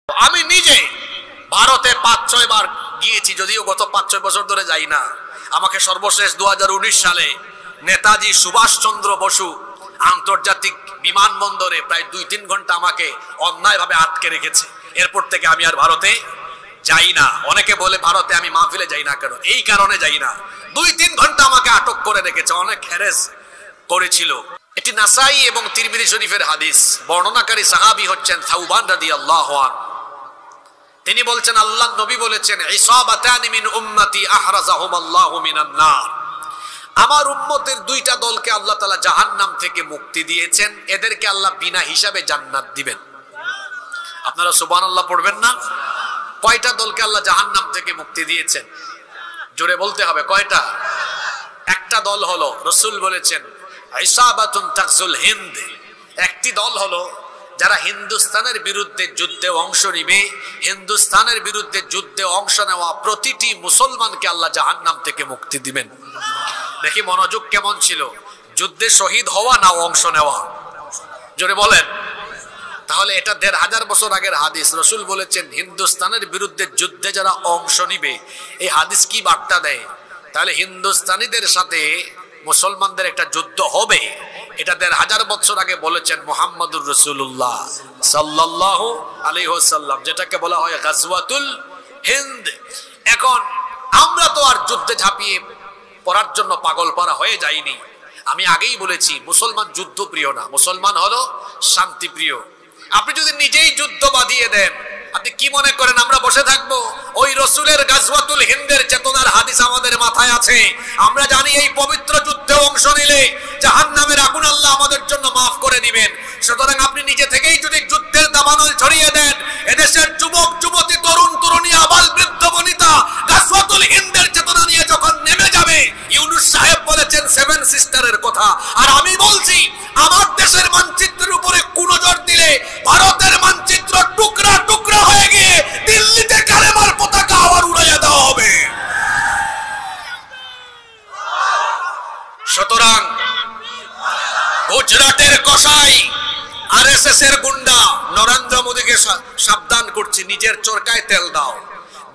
আমি নিজে ভারতে ৫-৬ বার গিয়েছি, যদিও গত ৫-৬ বছর ধরে যাই না। আমাকে সর্বশেষ ২০১৯ সালে নেতাজি সুভাষচন্দ্র বসু আন্তর্জাতিক বিমানবন্দরে প্রায় ২-৩ ঘন্টা আমাকে অন্যায়ভাবে আটকে রেখেছে। এরপর থেকে আমি আর ভারতে যাই না। অনেকে বলে ভারতে আমি মাহফিলে যাই না কেন, এই কারণে যাই না। ২-৩ ঘন্টা আমাকে আটক করে রেখেছে, অনেক হ্যারেস করেছিল। এটি নাসাই এবং তিরমিজি শরীফের হাদিস। বর্ণনাকারী সাহাবী হচ্ছেন সাউবান রাদিয়াল্লাহু আনহু। তিনি বলছেন, আল্লাহর নবী বলেছেন, ইসাবাতানি মিন উম্মতি আহরাজাহুমাল্লাহু মিনান নার। আমার উম্মতের দুইটা দলকে আল্লাহ তাআলা জাহান্নাম থেকে মুক্তি দিয়েছেন, এদেরকে আল্লাহ বিনা হিসাবে জান্নাত দিবেন। আপনারা সুবহানাল্লাহ পড়বেন না? কয়টা দলকে আল্লাহ জাহান্নাম থেকে মুক্তি দিয়েছেন? জোরে বলতে হবে, কয়টা? একটা দল হলো, রাসূল বলেছেন, ইসাবাতুন তাগজুল হিন্দ। একটি দল হলো যারা হিন্দুস্তানের বিরুদ্ধে যুদ্ধে অংশ নিবে। হিন্দুস্তানের বিরুদ্ধে যুদ্ধে অংশ নেওয়া প্রতিটি মুসলমানকে আল্লাহ জাহান্নাম থেকে মুক্তি দিবেন। দেখি মনোযোগ কেমন ছিল, যুদ্ধে শহীদ হওয়া না অংশ নেওয়া? জোরে বলেন। তাহলে এটা ১৫০০ বছর আগের হাদিস। রাসূল বলেছেন হিন্দুস্তানের বিরুদ্ধে যুদ্ধে যারা অংশ নিবে। এই হাদিস কি বার্তা দেয়? তাহলে হিন্দুস্তানিদের সাথে মুসলমানদের একটা যুদ্ধ হবে। এটা ১৫০০ বছর আগে বলেছেন মুহাম্মদুর রাসূলুল্লাহ সাল্লাল্লাহু আলাইহি ওয়াসাল্লাম, যেটাকে বলা হয় গাজওয়াতুল হিন্দ। এখন আমরা তো আর যুদ্ধে ঝাঁপিয়ে পড়ার জন্য পাগলপারা হয়ে যাইনি। আমি আগেই বলেছি, মুসলমান যুদ্ধ প্রিয় না, মুসলমান হলো শান্তি প্রিয়। আপনি যদি নিজেই যুদ্ধ বাঁধিয়ে দেন, আপনি কি মনে করেন আমরা বসে থাকবো? ওই রাসূলের গাজওয়াতুল হিন্দের চেতনার হাদিস আমাদের মাথায় আছে। আমরা জানি এই পবিত্র যুদ্ধে অংশ নিলে জাহান্নামের আগুন আল্লাহ আমাদের জন্য মাফ করে দিবেন। সুতরাং আপনি নিজে থেকেই যদি যুদ্ধের দাবানল ছড়িয়ে দেন, এদেশের যুবক যুবতী, তরুণ তরুণী, আবাল বৃদ্ধ বনিতা গাজওয়াতুল হিন্দের চেতনা নিয়ে যখন নেমে যাবে, ইউনূস সাহেব বলেছেন 7 সিস্টারের কথা, আর আমি বলছি আমার দেশের মানচিত্রের উপরে কুনজর দিলে ভারতের মানচিত্র টুকরা টুকরা হয়ে গিয়ে দিল্লিতে কালেমার পতাকা আবার উড়াইয়া দেওয়া হবে। সুতরাং গুজরাটের কসাই, আরএসএস এর গুন্ডা নরেন্দ্র মোদীকে সাবধান করছি, নিজের চরকায় তেল দাও।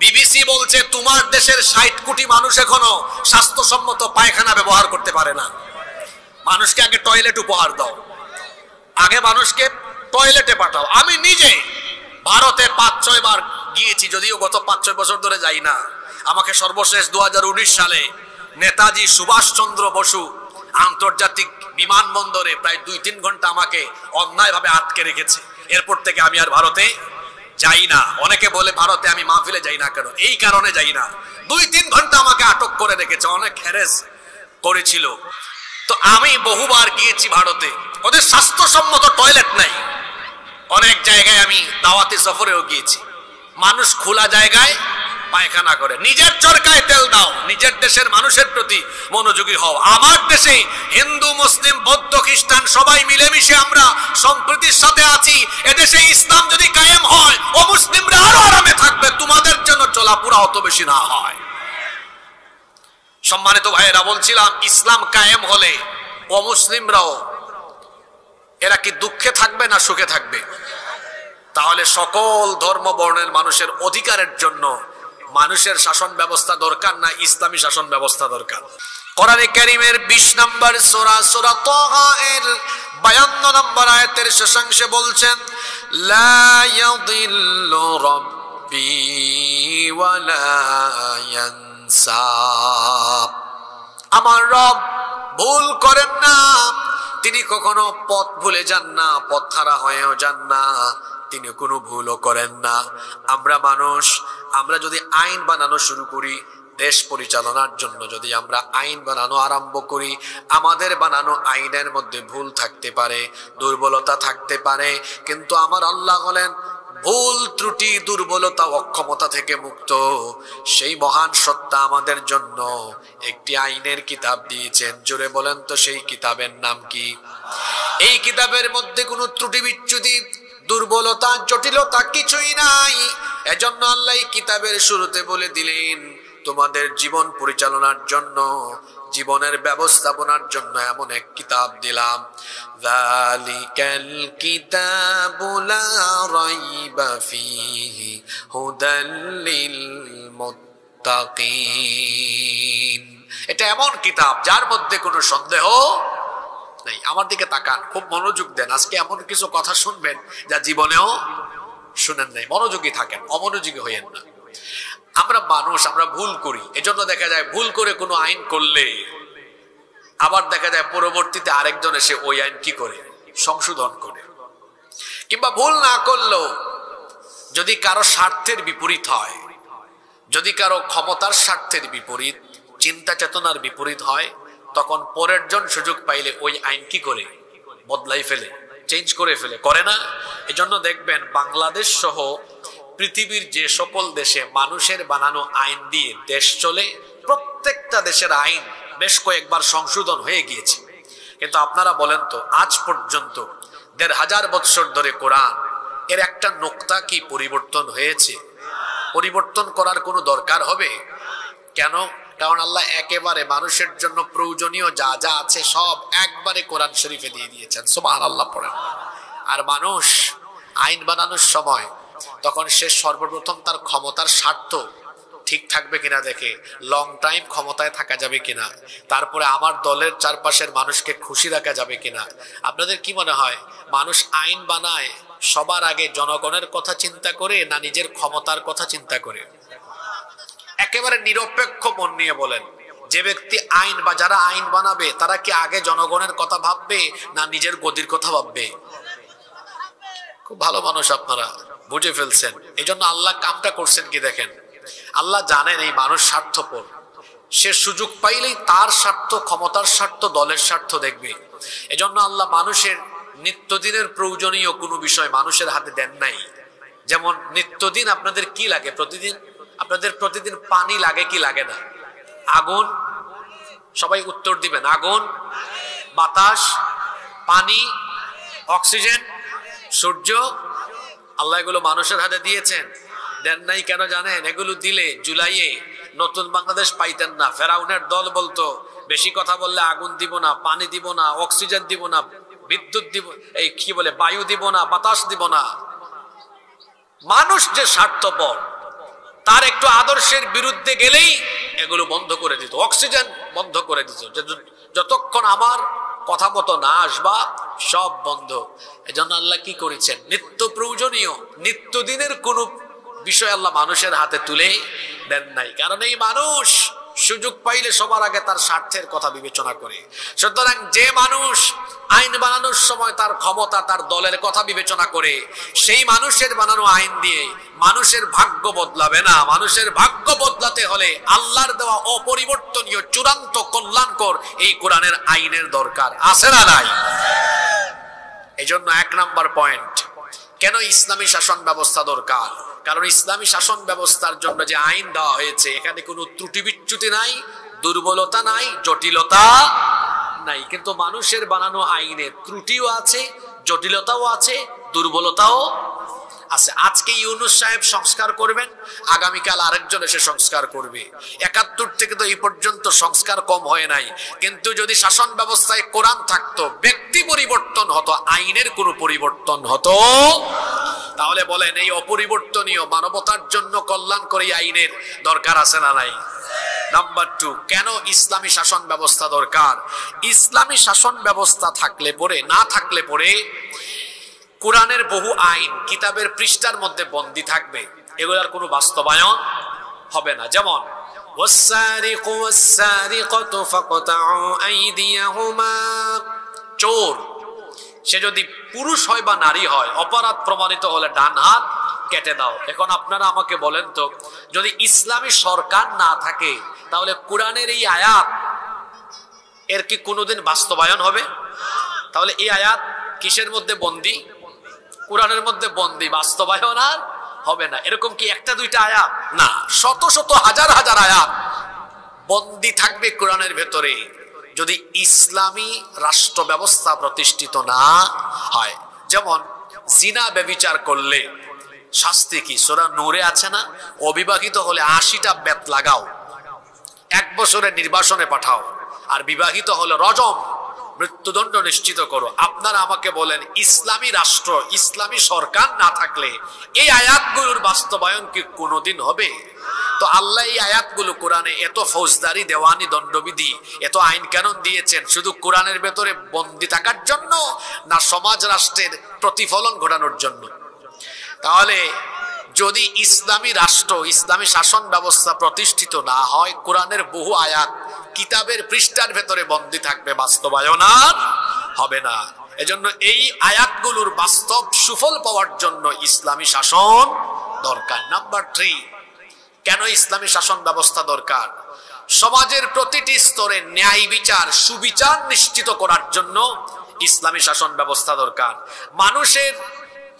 বিবিসি বলছে তোমার দেশের ৬০ কোটি মানুষ এখনো স্বাস্থ্যসম্মত পায়খানা ব্যবহার করতে পারে না। মানুষকে আগে টয়লেট উপহার দাও, আগে মানুষকে টয়লেটে পাঠাও। আমি নিজে ভারতে ৫-৬ বার গিয়েছি, যদিও গত ৫-৬ বছর ধরে যাই না। আমাকে সর্বশেষ ২০১৯ সালে নেতাজি সুভাষচন্দ্র বসু আন্তর্জাতিক বিমানবন্দরে প্রায় ২-৩ ঘন্টা আমাকে অন্যায়ভাবে আটকে রেখেছে। এরপর থেকে আমি আর ভারতে যাই না। অনেকে বলে ভারতে আমি মাহফিলে যাই না কেন, এই কারণে যাই না। ২-৩ ঘন্টা আমাকে আটক করে রেখেছে, অনেক হ্যারেস করেছিল। তো আমি বহুবার গিয়েছি ভারতে, ওদের স্বাস্থ্যসম্মত টয়লেট নাই। অনেক জায়গায় আমি দাওয়াতি সফরেও গিয়েছি, মানুষ খোলা জায়গায় পায়খানা করে। নিজের চরকায় তেল দাও, নিজের দেশের মানুষের প্রতি মনোযোগী হও। আমার দেশে হিন্দু, মুসলিম, বৌদ্ধ, খ্রিস্টান সবাই মিলেমিশে আমরা সম্প্রীতির সাথে আছি। এদেশে ইসলাম যদি কায়েম হয়, ও মুসলিমরা আরো আরামে থাকবে, তোমাদের জন্য চলাপুরা অত বেশি না হয়। সম্মানিত ভাইয়েরা, বলছিলাম ইসলাম কায়েম হলে ও মুসলিমরাও এরা কি দুঃখে থাকবে না সুখে থাকবে? তাহলে সকল ধর্ম বর্ণের মানুষের অধিকারের জন্য মানুষের শাসন ব্যবস্থা দরকার না ইসলামী শাসন ব্যবস্থা দরকার? কোরআনে কারীমের ২০ নম্বর সূরা, সূরা তাহা এর ৫২ নম্বর আয়াতের শেষাংশে বলছেন, লা ইয়াদিল্লু রাব্বি ওয়া লা ইয়ানসা। আমার রব ভুল করেন না, তিনি কখনো পথ ভুলে যান না, পথ হারা হয়েও যান না, তিনি কোনো ভুলও করেন না। আমরা মানুষ, আমরা যদি আইন বানানো শুরু করি, দেশ পরিচালনার জন্য যদি আমরা আইন বানানো আরম্ভ করি, আমাদের বানানো আইনের মধ্যে ভুল থাকতে পারে, দুর্বলতা থাকতে পারে, কিন্তু আমার আল্লাহ হলেন ভুল, ত্রুটি, দুর্বলতা, অক্ষমতা থেকে মুক্ত। সেই মহান সত্তা আমাদের জন্য একটি আইনের কিতাব দিয়েছেন। জোরে বলেন তো সেই কিতাবের নাম কি? এই কিতাবের মধ্যে কোনো ত্রুটি, বিচ্যুতি, দুর্বলতা, জটিলতা কিছুই নাই। এজন্য আল্লাহ এই কিতাবের শুরুতে বলে দিলেন, তোমাদের জীবন পরিচালনার জন্য জীবনের ব্যবস্থাপনার জন্য এমন এক কিতাব দিলাম, যালিকাল কিতাবু লা রাইবা ফীহি হুদাল লিল মুত্তাকিন। এটা এমন কিতাব যার মধ্যে কোনো সন্দেহ নেই। আমার দিকে তাকান, খুব মনোযোগ দেন। আজকে এমন কিছু কথা শুনবেন যা জীবনেও শুনেন নাই। মনোযোগী থাকেন, অমনোযোগী হইেন না। আমরা মানুষ, আমরা ভুল করি। এজন্য দেখা যায় ভুল করে কোনো আইন করলে আবার দেখা যায় পরবর্তীতে আরেকজন এসে ওই আইন কি করে, সংশোধন করে। কিংবা ভুল না করলেও যদি কারো স্বার্থের বিপরীত হয়, যদি কারো ক্ষমতার স্বার্থের বিপরীত, চিন্তা চেতনার বিপরীত হয়, তখন পরের জন সুযোগ পাইলে ওই আইন কি করে, বদলাই ফেলে, চেঞ্জ করে ফেলে, করে না? এজন্য দেখবেন বাংলাদেশ সহ পৃথিবীর যে সকল দেশে মানুষের বানানো আইন দিয়ে দেশ চলে, প্রত্যেকটা দেশের আইন বেশ কয়েকবার সংশোধন হয়ে গিয়েছে। কিন্তু আপনারা বলেন তো, আজ পর্যন্ত ১৫০০ বৎসর ধরে কোরআন এর একটা নোক্তা কি পরিবর্তন হয়েছে? পরিবর্তন করার কোনো দরকার হবে কেন? কারণ আল্লাহ একেবারে মানুষের জন্য প্রয়োজনীয় যা যা আছে সব একবারে কোরআন শরীফে দিয়ে দিয়েছেন। সুবহানাল্লাহ পড়েন। আর মানুষ আইন বানানোর সময় তখন সে সর্বপ্রথম তার ক্ষমতার স্বার্থ ঠিক থাকবে কিনা দেখে, লং টাইম ক্ষমতায় থাকা যাবে কিনা, তারপরে আমার দলের চারপাশের মানুষকে খুশি রাখা যাবে কিনা। আপনাদের কি মনে হয় মানুষ আইন বানায় সবার আগে জনগণের কথা চিন্তা করে না নিজের ক্ষমতার কথা চিন্তা করে? একেবারে নিরপেক্ষ মন নিয়ে বলেন, যে ব্যক্তি আইন বা যারা আইন বানাবে তারা কি আগে জনগণের কথা ভাববে না নিজের গদির কথা ভাববে? খুব ভালো মানুষ, আপনারা বুঝে ফেলছেন। এই জন্য আল্লাহ কামটা করছেন কি দেখেন, আল্লাহ জানেন এই মানুষ স্বার্থপর, সে সুযোগ পাইলেই তার স্বার্থ, ক্ষমতার স্বার্থ, দলের স্বার্থ দেখবে। এজন্য আল্লাহ মানুষের নিত্যদিনের প্রয়োজনীয় কোনো বিষয় মানুষের হাতে দেন নাই। যেমন নিত্যদিন আপনাদের কি লাগে? প্রতিদিন আপনাদের প্রতিদিন পানি লাগে কি লাগে না? আগুন, সবাই উত্তর দিবেন। আগুন, বাতাস, পানি, অক্সিজেন, সূর্য। আল্লাহ এগুলো মানুষের হাতে দিয়েছেন, দেন নাই কেন জানেন? এগুলো দিলে জুলাইয়ে নতুন বাংলাদেশ পাইতেন না। ফেরাউনের দল বলতো বেশি কথা বললে আগুন দিব না, পানি দিব না, অক্সিজেন দিব না, বিদ্যুৎ দিব, এই কি বলে বায়ু দিব না, বাতাস দিব না। মানুষ যে স্বার্থপর, তার একটু আদর্শের বিরুদ্ধে গেলেই এগুলো বন্ধ করে দিত, অক্সিজেন বন্ধ করে দিত। যতক্ষণ আমার কথা মতো না আসবা সব বন্ধ। এজন্য আল্লাহ কি করেছেন, নিত্য প্রয়োজনীয় নিত্যদিনের কোন বিষয় আল্লাহ মানুষের হাতে তুলে দেন নাই। কারণ এই মানুষ সুযোগ পাইলে সবার আগে তার স্বার্থের কথা বিবেচনা করে। সুতরাং যে মানুষ আইন বানানোর সময় তার ক্ষমতা, তার দলের কথা বিবেচনা করে, সেই মানুষের বানানো আইন দিয়ে মানুষের ভাগ্য বদলাবে না। মানুষের ভাগ্য বদলাতে হলে আল্লাহর দেওয়া অপরিবর্তনীয় চূড়ান্ত কল্যাণকর এই কোরআনের আইনের দরকার আছে না নাই? এই জন্য ১ নাম্বার পয়েন্ট, কেন ইসলামী শাসন ব্যবস্থা দরকার? কারণ ইসলামী শাসন ব্যবস্থার জন্য যে আইন দেওয়া হয়েছে এখানে কোনো ত্রুটি বিচ্যুতি নাই, দুর্বলতা নাই, জটিলতা নাই। কিন্তু মানুষের বানানো আইনে ত্রুটিও আছে, জটিলতাও আছে, দুর্বলতাও আছে। আজকে ইউনূস সাহেব সংস্কার করবেন, আগামীকাল আরেকজন এসে সংস্কার করবে। ৭১ থেকে তো এই পর্যন্ত সংস্কার কম হয় নাই। কিন্তু যদি শাসন ব্যবস্থায় কোরআন থাকতো, ব্যক্তি পরিবর্তন হতো, আইনের কোনো পরিবর্তন হতো, তাহলে বলেন এই অপরিবর্তনীয় মানবতার জন্য কল্যাণকরী আইনের দরকার আছে না নাই? নাম্বার 2, কেন ইসলামী শাসন ব্যবস্থা দরকার? ইসলামী শাসন ব্যবস্থা থাকলে পরে, না থাকলে পরে কোরআনের বহু আইন কিতাবের পৃষ্ঠার মধ্যে বন্দী থাকবে, এগুলোর কোনো বাস্তবায়ন হবে না। যেমন চোর, সে যদি পুরুষ হয় বা নারী হয়, অপরাধ প্রমাণিত হলে ডান হাত কেটে দাও। এখন আপনারা আমাকে বলেন তো, যদি ইসলামী সরকার না থাকে তাহলে কোরআনের এই আয়াত এর কি কোনোদিন বাস্তবায়ন হবে? তাহলে এই আয়াত কিসের মধ্যে বন্দী? কোরআনের মধ্যে বন্দী, বাস্তবায়ন আর হবে না। এরকম কি একটা দুইটা আয়াত না, শত শত হাজার হাজার আয়াত বন্দী থাকবে কোরআনের ভেতরে যদি ইসলামী রাষ্ট্র ব্যবস্থা প্রতিষ্ঠিত না হয়। যেমন জিনা ব্যভিচার করলে শাস্তি কি? সূরা নূরে আছে না, অবিবাহিত হলে ৮০টা বেত লাগাও, ১ বছরের নির্বাসনে পাঠাও। আর বিবাহিত হলে রজম, মৃত্যুদণ্ড নিশ্চিত করো। আপনারা আমাকে বলেন, ইসলামী রাষ্ট্র, ইসলামী সরকার না থাকলে এই আয়াতগুলোর বাস্তবায়ন কি কোনোদিন হবে? তো আল্লাহ এই আয়াতগুলো কোরআনে এত ফৌজদারি, দেওয়ানি, দণ্ডবিধি, এত আইন কানুন দিয়েছেন শুধু কোরআনের ভেতরে বন্দী থাকার জন্য, না সমাজ রাষ্ট্রের প্রতিফলন ঘটানোর জন্য? তাহলে যদি ইসলামী রাষ্ট্র, ইসলামী শাসন ব্যবস্থা প্রতিষ্ঠিত না হয়, কোরআনের বহু আয়াত কিতাবের পৃষ্ঠার ভেতরে বন্দী থাকবে, বাস্তবায়ন আর হবে না। এজন্য এই আয়াতগুলোর বাস্তব সুফল পাওয়ার জন্য ইসলামী শাসন দরকার। নাম্বার 3, কেন ইসলামী শাসন ব্যবস্থা দরকার? সমাজের প্রতিটি স্তরে ন্যায় বিচার, সুবিচার নিশ্চিত করার জন্য ইসলামী শাসন ব্যবস্থা দরকার। মানুষের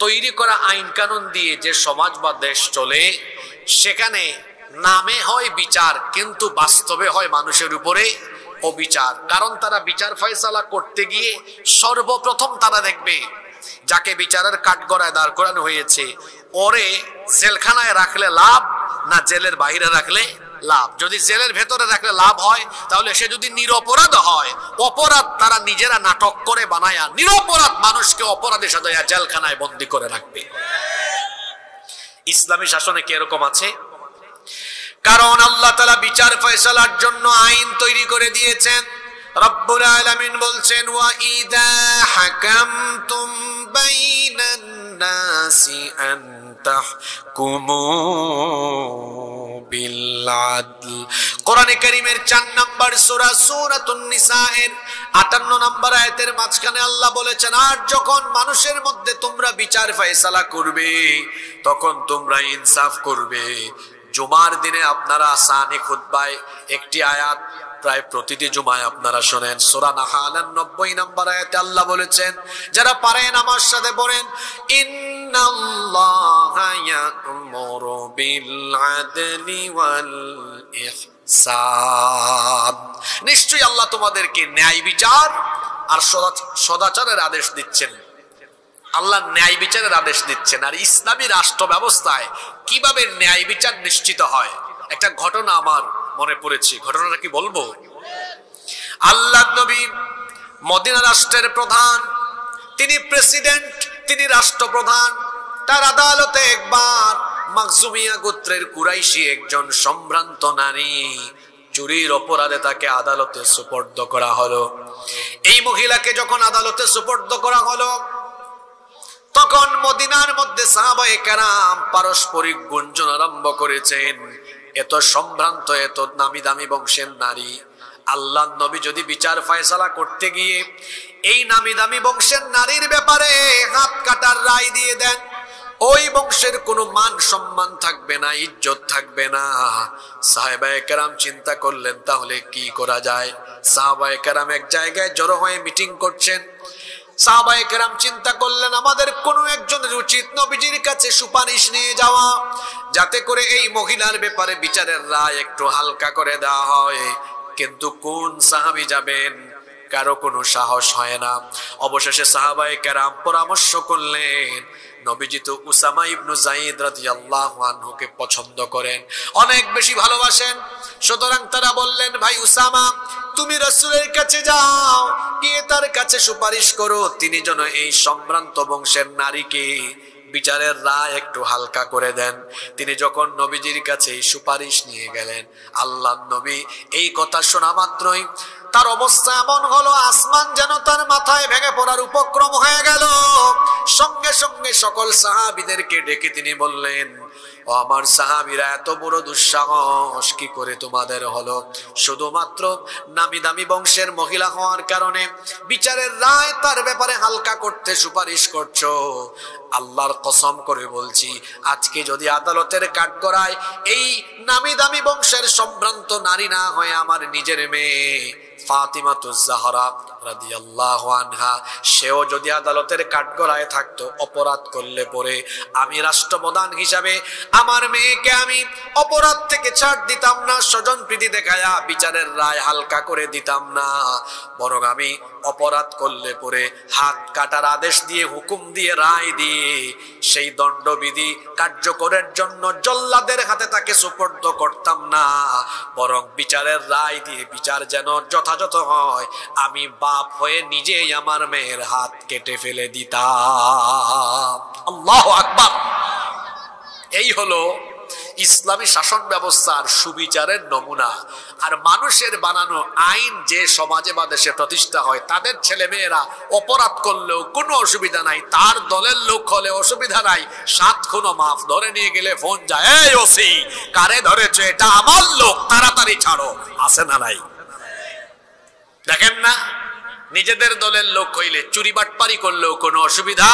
তৈরি করা আইন কানুন দিয়ে যে সমাজ বা দেশ চলে, সেখানে নামে হয় বিচার, কিন্তু বাস্তবে হয় মানুষের উপরে অবিচার। কারণ তারা বিচার ফয়সালা করতে গিয়ে সর্বপ্রথম তারা দেখবে যাকে বিচারের কাঠগড়ায় দাঁড় করানো হয়েছে, ওরে জেলখানায় রাখলে লাভ না জেলের বাইরে রাখলে লাভ। যদি জেলের ভেতরে রাখলে লাভ হয়, তাহলে সে যদি নিরপরাধ হয়, অপরাধ তারা নিজেরা নাটক করে বানায়া নিরপরাধ মানুষকে অপরাধে সাজায়া জেলখানায় বন্দী করে রাখবে। ইসলামী শাসনে কি এরকম আছে? কারণ আল্লাহ তাআলা বিচার ফয়সালার জন্য আইন তৈরি করে দিয়েছেন। রব্বুল আলামিন বলছেন, ওয়া ইযা হাকামতুম বাইনান নাসি আন তাহকুমু বিল আদল। কোরআনে কারীমের 4 নম্বর সূরা সূরাতুন নিসা এর 58 নম্বর আয়াতের মাঝখানে আল্লাহ বলেছেন, আর যখন মানুষের মধ্যে তোমরা বিচার ফয়সালা করবে, তখন তোমরা ইনসাফ করবে। জুমার দিনে আপনারা সানি খুতবায় একটি আয়াত প্রায় প্রতিটি জুমায় আপনারা শোনেন, সূরা নাহালের 90 নম্বর আয়াতে আল্লাহ বলেছেন, যারা পারেন আমার সাথে বলেন, ইন্নাল্লাহা ইয়া'মুরু বিল আদলি ওয়াল ইহসান। নিশ্চয়ই আল্লাহ তোমাদেরকে ন্যায় বিচার আর সদাচারের আদেশ দিচ্ছেন। আল্লাহ ন্যায় বিচারের আদেশ দিচ্ছেন। আর ইসলামী রাষ্ট্র ব্যবস্থায় কিভাবে ন্যায় বিচার নিশ্চিত হয়, একটা ঘটনা আমার মনে পড়েছে। ঘটনাটা কি বলবো? আল্লাহ নবী মদিনা রাষ্ট্রের প্রধান, তিনি প্রেসিডেন্ট, তিনি রাষ্ট্রপ্রধান। তার আদালতে একবার মাখজুমিয়া গোত্রের কুরাইশি একজন সম্ভ্রান্ত নারী চুরির অপরাধে তাকে আদালতে সুপর্দ করা হলো। এই মহিলাকে যখন আদালতে সুপর্দ করা হলো, তখন মদিনার মধ্যে সাহাবায়ে কেরাম পারস্পরিক গুঞ্জন আরম্ভ করেছেন, এত সম্ভ্রান্ত, এত নামি দামি বংশের নারী, আল্লাহর নবী যদি বিচার ফয়সালা করতে গিয়ে এই নামি দামি বংশের নারীর ব্যাপারে হাত কাটার রায় দিয়ে দেন, ওই বংশের কোনো মান সম্মান থাকবে না, ইজ্জত থাকবে না। সাহাবায়ে কেরাম চিন্তা করলেন, তাহলে কি করা যায়? সাহাবায়ে কেরাম এক জায়গায় জড়ো হয়ে মিটিং করছেন। সাহাবায়ে কেরাম চিন্তা করলেন, আমাদের কোনো একজনের উচিত নবীজির কাছে সুপারিশ নিয়ে যাওয়া, যাতে করে এই মহিলার ব্যাপারে বিচারের রায় একটু হালকা করে দেওয়া হয়। কিন্তু কোন সাহাবী যাবেন? কারো কোনো সাহস হয় না। অবশেষে সাহাবায়ে কেরাম পরামর্শ করলেন, নবীজি তো উসামা ইবনে যায়েদ রাদিয়াল্লাহু আনহুকে পছন্দ করেন, অনেক বেশি ভালোবাসেন। সুতরাং তারা বললেন, ভাই উসামা, তুমি রাসূলের কাছে যাও, গিয়ে তার কাছে সুপারিশ করো, তিনি যেন এই সম্ভ্রান্ত বংশের নারীকে বিচারের রায় একটু হালকা করে দেন। তিনি যখন নবীজির কাছে সুপারিশ নিয়ে গেলেন, আল্লাহর নবী এই কথা শোনা মাত্রই তার অবস্থা এমন হলো, আসমান যেন তার মাথায় ভেঙে পড়ার উপক্রম হয়ে গেল। সঙ্গে সঙ্গে সকল সাহাবীদেরকে ডেকে তিনি বললেন, ও আমার সাহাবীরা, এত বড় দুঃসাহস কি করে তোমাদের হলো? শুধুমাত্র নামি দামি বংশের মহিলা হওয়ার কারণে বিচারের রায় তার ব্যাপারে হালকা করতে সুপারিশ করছো। আল্লাহর কসম করে বলছি, আজকে যদি আদালতের কাঠগড়ায় এই নামি দামি বংশের সম্ভ্রান্ত নারী না হয়ে আমার নিজের মেয়ে ফাতিমাতুজ জাহরা রাদিয়াল্লাহু আনহা, সেও যদি আদালতের কাঠগড়ায় থাকতো, অপরাধ করলে পরে আমি রাষ্ট্রপ্রধান হিসাবে আমার মেয়েকে আমি অপরাধ থেকে ছাড় দিতাম না, স্বজন প্রীতি দেখায়া বিচারের রায় হালকা করে দিতাম না, বরং আমি অপরাধ করলে পরে হাত কাটার আদেশ দিয়ে, হুকুম দিয়ে, রায় দিয়ে সেই দণ্ডবিধি কার্যকরের জন্য জল্লাদের হাতে তাকে সুপর্দ করতাম না, বরং বিচারের রায় দিয়ে বিচার যেন যথাযথ হয়, আমি বাপ হয়ে নিজেই আমার মেয়ের হাত কেটে ফেলে দিতাম। আল্লাহু আকবার। এই হলো ইসলামী শাসন ব্যবস্থার সুবিচারের নমুনা। আর মানুষের বানানো আইন যে সমাজে বা দেশে প্রতিষ্ঠা হয়, তাদের ছেলে মেয়েরা অপরাধ করলেও কোনো অসুবিধা নাই, তার দলের লোক হলে অসুবিধা নাই, 7 খুনো মাফ, ধরে নিয়ে গেলে ফোন যায়, এই ওসি কারে ধরেছে, এটা আমার লোক, তাড়াতাড়ি ছাড়ো, আছে না নাই? দেখেন না, নিজেদের দলের লোক হইলে চুরি বাটপারি করলেও কোনো অসুবিধা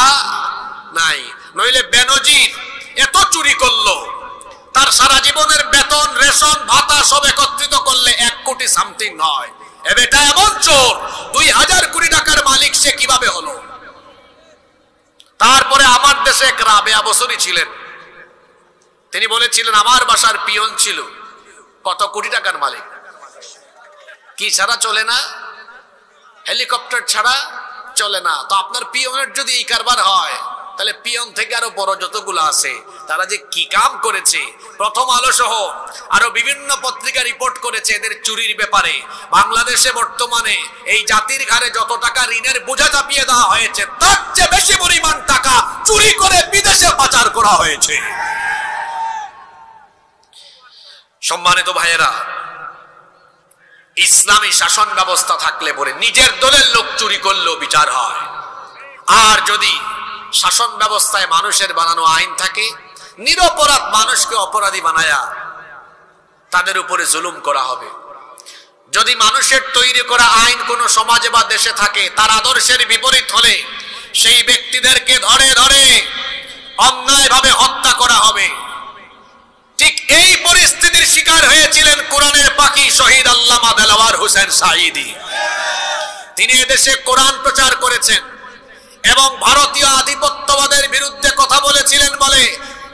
নাই। নইলে বেনজির এত চুরি করলো, তার সারা জীবনের বেতন, রেশন, ভাতা সব একত্রিত করলে 1 কোটি সামথিং হয়। এ বেটা এমন চোর, 2000 কোটি টাকার মালিক সে কিভাবে হলো? তারপরে আমার দেশে এক রাবেয়া বসরি ছিলেন, তিনি বলেছিলেন আমার বাসার পিয়ন ছিল, কত কোটি টাকার মালিক, কি ছাড়া চলে না? হেলিকপ্টার ছাড়া চলে না। তো আপনার পিয়নের যদি এই কারবার হয়, তাহলে পিয়ন থেকে আরো বড় যতগুলো আছে তারা যে কি কাম করেছে। প্রথম আলো সহ আরো বিভিন্ন পত্রিকা রিপোর্ট করেছে এদের চুরির ব্যাপারে। বাংলাদেশে বর্তমানে এই জাতির ঘাড়ে যত টাকা ঋণের বোঝা চাপিয়ে দেওয়া হয়েছে, তার চেয়ে বেশি পরিমাণ টাকা চুরি করে বিদেশে পাচার করা হয়েছে। সম্মানিত ভাইয়েরা, ইসলামী শাসন ব্যবস্থা থাকলে পরে নিজের দলের লোক চুরি করলেও বিচার হয়। আর যদি শাসন ব্যবস্থায় মানুষের বানানো আইন থাকে, নিরপরাধ মানুষকে অপরাধী বানায়া তাদের উপরে জুলুম করা হবে। যদি মানুষের তৈরি করা আইন কোন সমাজে বা দেশে থাকে, তার আদর্শের বিপরীত হলে সেই ব্যক্তিদেরকে ধরে ধরে অন্যায়ভাবে হত্যা করা হবে। ঠিক এই পরিস্থিতির শিকার হয়েছিলেন কোরআনের পাখি শহীদ আল্লামা দেলাওয়ার হোসেন সাঈদী। তিনি এদেশে কোরআন প্রচার করেছেন এবং ভারতীয় আধিপত্যবাদের বিরুদ্ধে কথা বলেছিলেন। বলে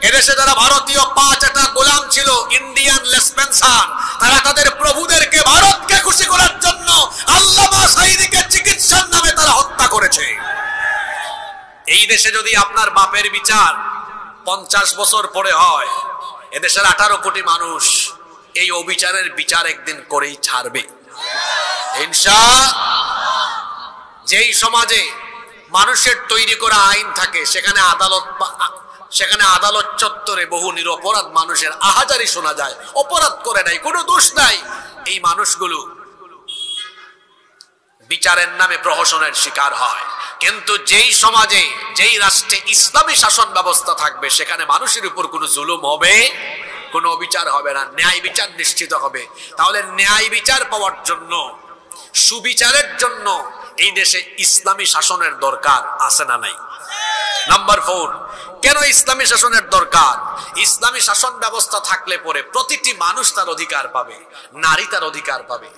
এদেশে যারা ভারতীয় 5টা গোলাম ছিল, ইন্ডিয়ান লেসপেন্সার, তারা তাদের প্রভুদেরকে ভারতকে খুশি করার জন্য আল্লামা সাঈদীকে চিকিৎসার নামে তারা হত্যা করেছে। এই দেশে যদি আপনার বাপের বিচার 50 বছর পরে হয়, এদেশের 18 কোটি মানুষ এই অবিচারের বিচার একদিন করেই ছাড়বে ইনশাআল্লাহ। যেই সমাজে মানুষের তৈরি করা আইন থাকে, সেখানে আদালত চত্বরে বহু নিরপরাধ মানুষের আহাজারি শোনা যায়, অপরাধ করে নাই, কোনো দোষ নাই। এই মানুষগুলো বিচারের নামে প্রহসনের শিকার হয়। কিন্তু যেই সমাজে, যেই রাষ্ট্রে ইসলামী শাসন ব্যবস্থা থাকবে, সেখানে মানুষের উপর কোনো জুলুম হবে, কোনো অবিচার হবে না, ন্যায় বিচার নিশ্চিত হবে। তাহলে ন্যায় বিচার পাওয়ার জন্য, সুবিচারের জন্য এই দেশে ইসলামী শাসনের দরকার আছে না নাই? নাম্বার 4, কেন ইসলামী শাসনের দরকার? ইসলামী শাসন ব্যবস্থা থাকলে পরে প্রতিটি মানুষ তার অধিকার পাবে, নারী তার অধিকার পাবে।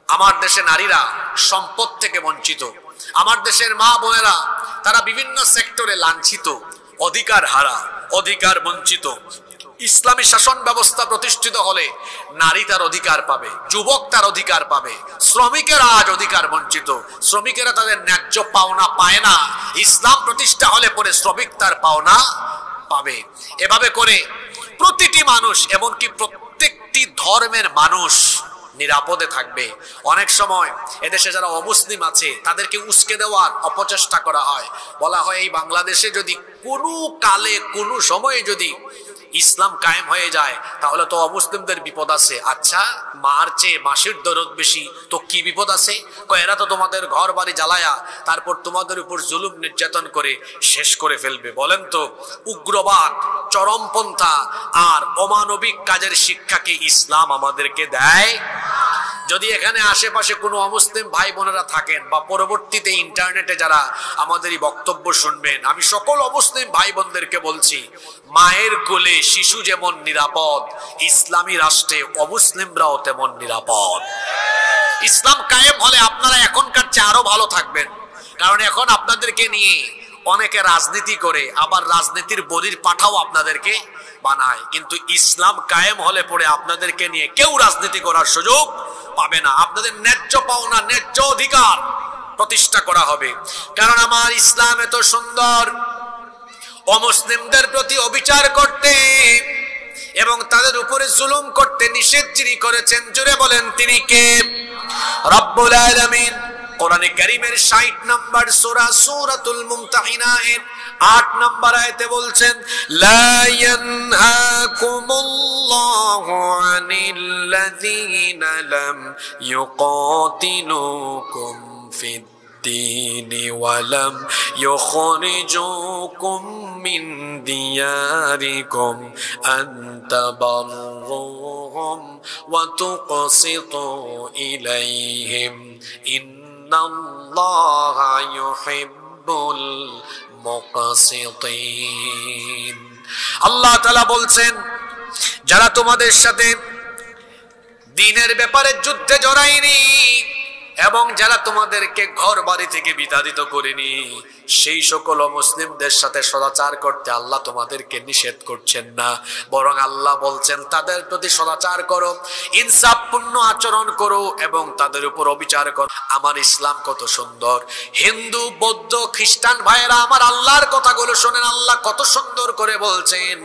আমার দেশে নারীরা সম্পদ থেকে বঞ্চিত, আমার দেশের মা বোনেরা তারা বিভিন্ন সেক্টরে লাঞ্ছিত, অধিকার হারা, অধিকার বঞ্চিত। ইসলামী শাসন ব্যবস্থা প্রতিষ্ঠিত হলে নারী তার অধিকার পাবে, যুবক তার অধিকার পাবে, শ্রমিকেরা আজ অধিকার বঞ্চিত, শ্রমিকেরা তাদের ন্যায্য পাওনা পায় না। ইসলাম প্রতিষ্ঠা হলে পরে শ্রমিক তার পাওনা পাবে। এভাবে করে প্রতিটি মানুষ, এমনকি প্রত্যেকটি ধর্মের মানুষ নিরাপদে থাকবে। অনেক সময় এদেশে যারা অমুসলিম আছে তাদেরকে উস্কে দেওয়ার অপচেষ্টা করা হয়। বলা হয় এই বাংলাদেশে যদি কোনো কালে কোনো সময়ে যদি ইসলাম কায়েম হয়ে যায় তাহলে তো অমুসলিমদের বিপদ আছে। আচ্ছা, মার চেয়ে মাসির দরদ বেশি, তো কি বিপদ আছে? এরা তো তোমাদের ঘর বাড়ি জ্বালায়া তারপর তোমাদের উপর জুলুম নির্যাতন করে শেষ করে ফেলবে। বলেন তো, উগ্রবাদ, চরমপন্থা আর অমানবিক কাজের শিক্ষা কি ইসলাম আমাদেরকে দেয়? যদি এখানে আশেপাশে কোনো অমুসলিম ভাই বোনেরা থাকেন বা পরবর্তীতে ইন্টারনেটে যারা আমাদের এই বক্তব্য শুনবেন, আমি সকল অমুসলিম ভাই বোনদেরকে বলছি, মায়ের কোলে শিশু যেমন নিরাপদ, ইসলামী রাষ্ট্রে অমুসলিমরাও তেমন নিরাপদ। ইসলাম কায়েম হলে আপনারা এখনকার চেয়ে আরো ভালো থাকবেন, কারণ এখন আপনাদেরকে নিয়ে অনেকে রাজনীতি করে, আবার রাজনীতির বলির পাঠাও আপনাদেরকে বানায়। কিন্তু ইসলাম কায়েম হলে পরে আপনাদেরকে নিয়ে কেউ রাজনীতি করার সুযোগ পাবে না। আপনাদের ন্যায্য পাওনা, ন্যায্য অধিকার প্রতিষ্ঠা করা হবে। কারণ আমার ইসলাম এত সুন্দর, অমুসলিমদের প্রতি অবিচার করতে এবং তাদের উপরে জুলুম করতে নিষেধ যিনি করেছেন, জোরে বলেন তিনি কে? রব্বুল আলামিন। কোরআনে কারীমের 60 নম্বর সূরা সূরাতুল মুমতাহিনা এর 8 নম্বর আয়াতে বলছেন, লা ইয়ানহাকুমুল্লাহু আনিল্লাযীনা লাম ইউকাতিলুকুম ফিদ الدين ولم يخرجوكم من دياركم أن تبروهم وتقسطوا إليهم إن الله يحب المقسطين। আল্লাহ তাআলা বলছেন, যারা তোমাদের সাথে দ্বীনের ব্যাপারে যুদ্ধে জড়ায়নি এবং যারা তোমাদেরকে ঘর বাড়ি থেকে বিতাড়িত করেনি, সেই সকল মুসলিমদের সাথে সদাচার করতে আল্লাহ তোমাদেরকে নিষেধ করছেন না, বরং আল্লাহ বলছেন তাদের প্রতি সদাচার করো, ইনসাফপূর্ণ আচরণ করো এবং তাদের উপর অবিচার করো। আমার ইসলাম কত সুন্দর! হিন্দু, বৌদ্ধ, খ্রিস্টান ভাইয়েরা আমার আল্লাহর কথাগুলো শোনেন। আল্লাহ কত সুন্দর করে বলছেন,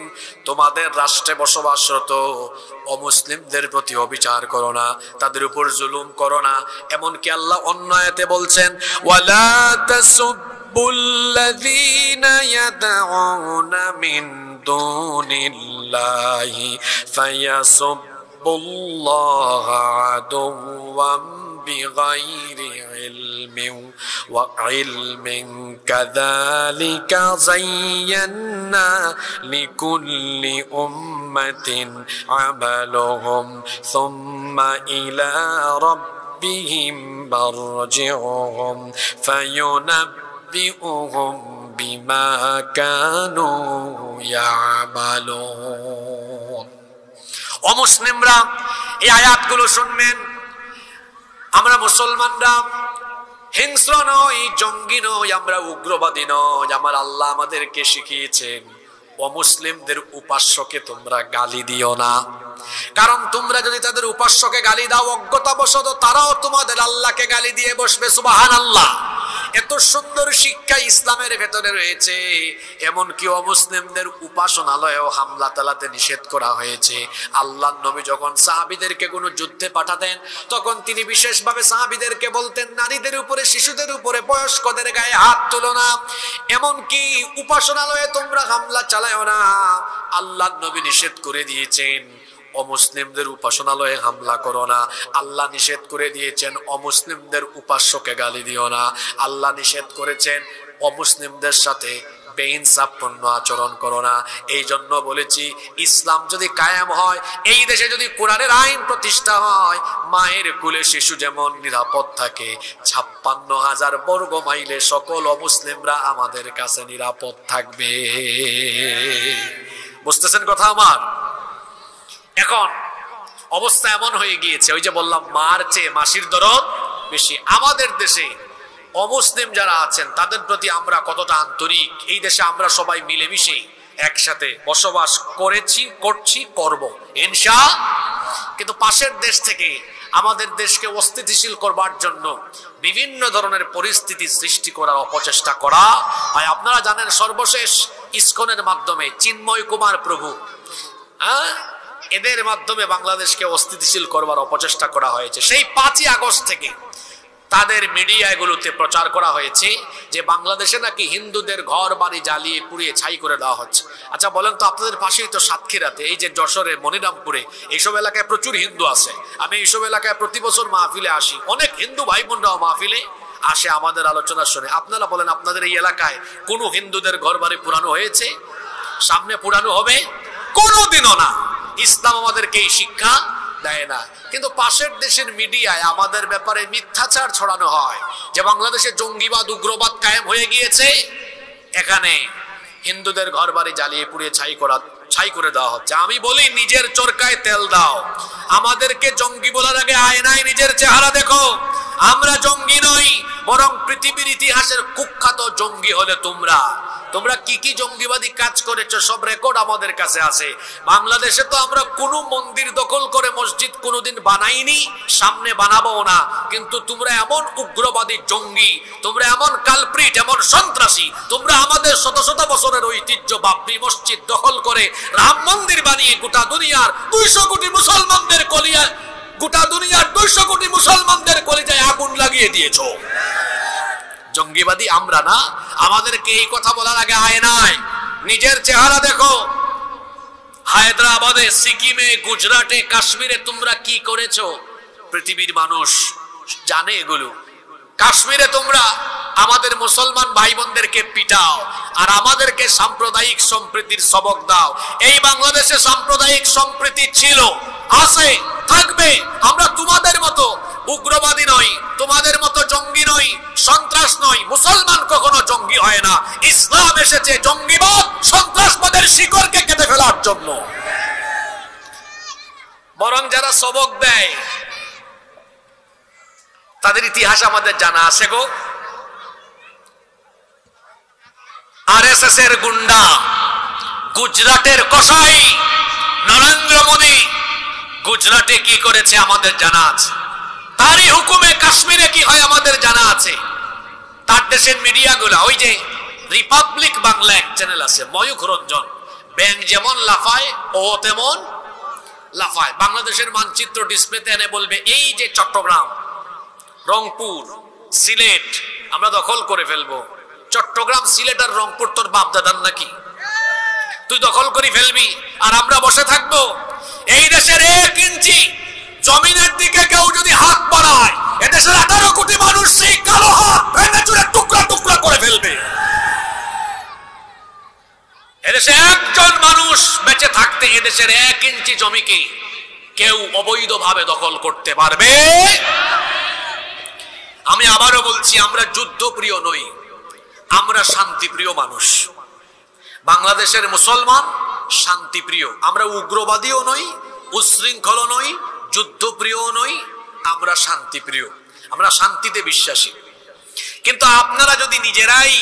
তোমাদের রাষ্ট্রে বসবাসরত অমুসলিমদের প্রতি অবিচার করো না, তাদের উপর জুলুম করো না। এমনকি আল্লাহ অন্য আয়াতে বলছেন, ওয়ালা তাসুব্বুল্লাযীনা ইয়াদউনা মিন দুনিল্লাহি ফায়াসুব্বুল্লাহা আদুওয়াম বিগাইরি ইলমিন ওয়া ইলমিন কাযালিকা যায়্যানা লিকুল্লি উম্মাতিন আমালুহুম সুম্মা ইলা রাব্বিহিম মারজিউহুম ফায়ুনাব্বিউহুম বিমা কানু ইয়ামালুন। অমুসলিমরা এই আয়াতগুলো শুনবেন। আমরা মুসলমানরা হিংস্র নই, জঙ্গি নই, আমরা উগ্রবাদী নই। আমার আল্লাহ আমাদেরকে শিখিয়েছেন, অমুসলিমদের উপাস্যকে তোমরা গালি দিও না, কারণ তোমরা যদি তাদের উপাস্যকে গালি দাও অজ্ঞতাবশত তারাও তোমাদের আল্লাহকে গালি দিয়ে বসবে। সুবহানাল্লাহ। এত সুন্দর শিক্ষা ইসলামের ভেতরে রয়েছে। এমনকি অমুসলিমদের উপাসনালয়েও হামলা চালাতে নিষেধ করা হয়েছে। আল্লাহর নবী যখন সাহাবীদেরকে কোনো যুদ্ধে পাঠাতেন, তখন তিনি বিশেষভাবে সাহাবীদেরকে বলতেন, নারীদের উপরে, শিশুদের উপরে, বয়স্কদের গায়ে হাত তুলো না, এমনকি উপাসনালয়ে তোমরা হামলা চালায়ও না। আল্লাহর নবী নিষেধ করে দিয়েছেন অমুসলিমদের উপাসনালয়ে হামলা করো না। আল্লাহ নিষেধ করে দিয়েছেন অমুসলিমদের উপাস্যকে গালি দিও না। আল্লাহ নিষেধ করেছেন অমুসলিমদের সাথে বেইনসাফপূর্ণ আচরণ করো না। এই জন্য বলেছি, ইসলাম যদি কায়েম হয়, এই দেশে যদি কোরআনের আইন প্রতিষ্ঠা হয়, মায়ের কোলে শিশু যেমন নিরাপদ থাকে, 56,000 বর্গ মাইলে সকল অমুসলিমরা আমাদের কাছে নিরাপদ থাকবে। বুঝতেছেন কথা আমার? এখন অবস্থা এমন হয়ে গিয়েছে, ওই যে বললাম মার চেয়ে মাসির দরদ বেশি। আমাদের দেশে অমুসলিম যারা আছেন তাদের প্রতি আমরা কতটা আন্তরিক। এই দেশে আমরা সবাই মিলেমিশে একসাথে বসবাস করেছি, করছি, করব ইনশাআল্লাহ। কিন্তু পাশের দেশ থেকে আমাদের দেশকে অস্থিতিশীল করবার জন্য বিভিন্ন ধরনের পরিস্থিতি সৃষ্টি করার অপচেষ্টা করা হয়। আপনারা জানেন, সর্বশেষ ইসকনের মাধ্যমে চিন্ময় কুমার প্রভু, এদের মাধ্যমে বাংলাদেশকে অস্থিতিশীল করবার অপচেষ্টা করা হয়েছে। সেই 5ই আগস্ট থেকে তাদের মিডিয়াগুলোতে প্রচার করা হয়েছে যে বাংলাদেশে নাকি হিন্দুদের ঘর বাড়ি জ্বালিয়ে পুড়িয়ে ছাই করে দেওয়া হচ্ছে। আচ্ছা বলেন তো, আপনাদের পাশেই তো সাতক্ষীরাতে, এই যে যশোরে, মনিরামপুরে, এইসব এলাকায় প্রচুর হিন্দু আছে। আমি এইসব এলাকায় প্রতি বছর মাহফিলে আসি, অনেক হিন্দু ভাই বোনরাও মাহফিলে আসে আমাদের আলোচনা শুনে। আপনারা বলেন, আপনাদের এই এলাকায় কোনো হিন্দুদের ঘর বাড়ি পুরানো হয়েছে? সামনে পুরানো হবে? কোনোদিনও না। ইসলাম আমাদেরকে এই শিক্ষা দেয় না। কিন্তু পাশের দেশের মিডিয়ায় আমাদের ব্যাপারে মিথ্যাচার ছড়ানো হয় যে বাংলাদেশে জঙ্গিবাদ, উগ্রবাদ কায়েম হয়ে গিয়েছে, এখানে হিন্দুদের ঘর বাড়ি জ্বালিয়ে পুড়িয়ে ছাই ছাই করে দেওয়া হচ্ছে। আমি বলি নিজের চরকায় তেল দাও। আমাদেরকে জঙ্গি বলার আগে আয়নায় নিজের চেহারা দেখো। আমরা জঙ্গি নই, বরং পৃথিবীর ইতিহাসের কুখ্যাত জঙ্গি হলে তোমরা। তোমরা কি কি জঙ্গিবাদী কাজ করেছো সব রেকর্ড আমাদের কাছে আছে। বাংলাদেশে তো আমরা কোনো মন্দির দখল করে মসজিদ কোনোদিন বানাইনি, সামনে বানাবো না। কিন্তু তোমরা এমন উগ্রবাদী জঙ্গি, তোমরা এমন কালপ্রিট, এমন সন্ত্রাসী, তোমরা আমাদের শত শত বছরের ঐতিহ্য বাবরি মসজিদ দখল করে রাম মন্দির বানিয়ে গোটা দুনিয়ার 200 কোটি মুসলমানদের কলিয়া, গোটা দুনিয়ার 200 কোটি মুসলমানদের কলিজায় আগুন লাগিয়ে দিয়েছো। জঙ্গিবাদী আমরা না। আমাদেরকে এই কথা বলার আগে আয়নায় নিজের চেহারা দেখো। হায়দ্রাবাদে, সিকিমে, গুজরাটে, কাশ্মীরে তোমরা কি করেছো পৃথিবীর মানুষ জানে এগুলো। কাশ্মীরে তোমরা আমাদের মুসলমান ভাই বোনদেরকে পিটাও আর আমাদেরকে সাম্প্রদায়িক সম্প্রীতির সবক দাও। এই বাংলাদেশে সাম্প্রদায়িক সম্প্রীতি ছিল, আছে, থাকবে। আমরা তোমাদের মতো উগ্রবাদী নই, তোমাদের মতো জঙ্গি নই, সন্ত্রাস নই। মুসলমান কখনো জঙ্গি হয় না। ইসলাম এসেছে জঙ্গিবাদ, সন্ত্রাসবাদের শিকড়কে কেটে ফেলার জন্য। বরং যারা সবক দেয় তাদের ইতিহাস আমাদের জানা আছে গো। আরএসএস এর গুন্ডা, গুজরাটের কসাই নরেন্দ্র মোদী গুজরাটে কি করেছে আমাদের জানা আছে। তারই হুকুমে কাশ্মীরে কি হয় আমাদের জানা আছে। তার দেশের মিডিয়াগুলো, ওই যে রিপাবলিক বাংলা এক চ্যানেল আছে, ময়ূখ রঞ্জন, ব্যাং যেমন লাফায় ও তেমন লাফায়। বাংলাদেশের মানচিত্র ডিসপ্লেতে এনে বলবে এই যে চট্টগ্রাম, রংপুর, সিলেট আমরা দখল করে ফেলবো। চট্টগ্রাম, সিলেট আর রংপুর তোর বাপ দাদার নাকি? তুই দখল করে ফেলবি আর আমরা বসে থাকবো? এই দেশের 1 ইঞ্চি জমিনের দিকে কেউ যদি হাত বাড়ায়, এদেশের 18 কোটি মানুষ সেই কালো হাত ভেঙে চুরে টুকরা টুকরা করে ফেলবে। এদেশে একজন মানুষ বেঁচে থাকতে এদেশের 1 ইঞ্চি জমিকে কেউ অবৈধভাবে দখল করতে পারবে? আমি আবারও বলছি, আমরা যুদ্ধপ্রিয় নই, আমরা শান্তিপ্রিয় মানুষ। বাংলাদেশের মুসলমান শান্তিপ্রিয়। আমরা উগ্রবাদীও নই, উশৃঙ্খল নই, যুদ্ধপ্রিয় নই, আমরা শান্তিপ্রিয়। আমরা শান্তিতে বিশ্বাসী। কিন্তু আপনারা যদি নিজেরাই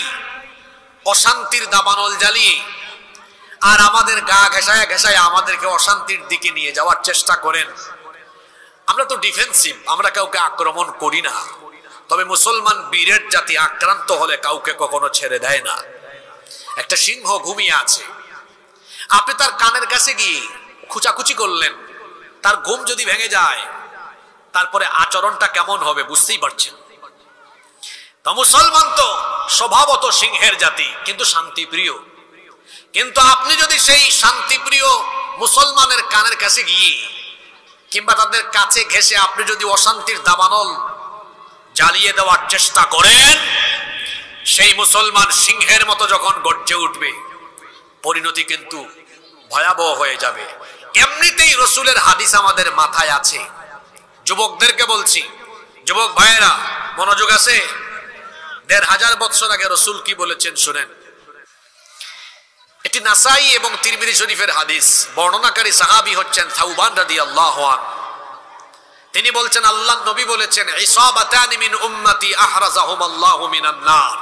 অশান্তির দাবানল জ্বালিয়ে আর আমাদের গা ঘেঁষায় ঘেঁষায় আমাদেরকে অশান্তির দিকে নিয়ে যাওয়ার চেষ্টা করেন, আমরা তো ডিফেন্সিভ, আমরা কাউকে আক্রমণ করি না। তবে মুসলমান বীরের জাতি আক্রান্ত হলে কাউকে কখনো ছেড়ে দেয় না। একটা সিংহ ঘুমিয়ে আছে, আপনি তার কানের কাছে গিয়ে খুচাখুচি করলেন, তার ঘুম যদি ভেঙে যায় তারপরে আচরণটা কেমন হবে বুঝতেই পারছেন। তা মুসলমান তো স্বভাবত সিংহের জাতি, কিন্তু শান্তিপ্রিয়। কিন্তু আপনি যদি সেই শান্তিপ্রিয় মুসলমানের কানের কাছে গিয়ে কিংবা তাদের কাছে ঘেঁষে আপনি যদি অশান্তির দাবানল জ্বালিয়ে দেওয়ার চেষ্টা করেন, সেই মুসলমান সিংহের মতো যখন গর্জে উঠবে, পরিণতি কিন্তু ভয়াবহ হয়ে যাবে। এমনিতেই রসুলের হাদিস আমাদের মাথায় আছে। যুবকদেরকে বলছি, যুবক ভাইয়েরা মনোযোগ আছে। 1500 বছর আগে রসুল কি বলেছেন শুনেন। এটি নাসাই এবং তিরমিজি শরীফের হাদিস। বর্ণনাকারী সাহাবী হচ্ছেন সাউবান রাদিয়াল্লাহু আনহু। তিনি বলছেন, আল্লাহর নবী বলেছেন, ইসাবাতানি মিন উম্মতি আহরাজাহুমাল্লাহু মিনান নার।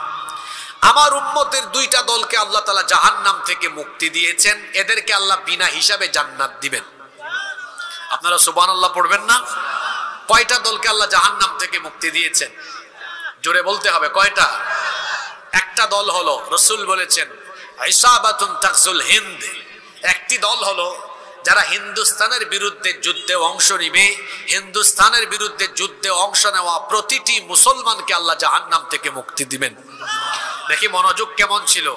আমার উম্মতের 2টা দলকে আল্লাহ তাআলা জাহান্নাম থেকে মুক্তি দিয়েছেন, এদেরকে আল্লাহ বিনা হিসাবে জান্নাত দিবেন। আপনারা সুবহানাল্লাহ পড়বেন না? কয়টা দলকে আল্লাহ জাহান্নাম থেকে মুক্তি দিয়েছেন? জোরে বলতে হবে কয়টা? একটা দল হলো, রাসূল বলেছেন, ইসাবাতুন তাকজুল হিন্দ। একটি দল হলো যারা হিন্দুস্তানের বিরুদ্ধে যুদ্ধে অংশ নিবে। হিন্দুস্তানের বিরুদ্ধে যুদ্ধে অংশ নেওয়া প্রতিটি মুসলমানকে আল্লাহ জাহান্নাম থেকে মুক্তি দিবেন। দেখি মনোযোগ কেমন ছিল।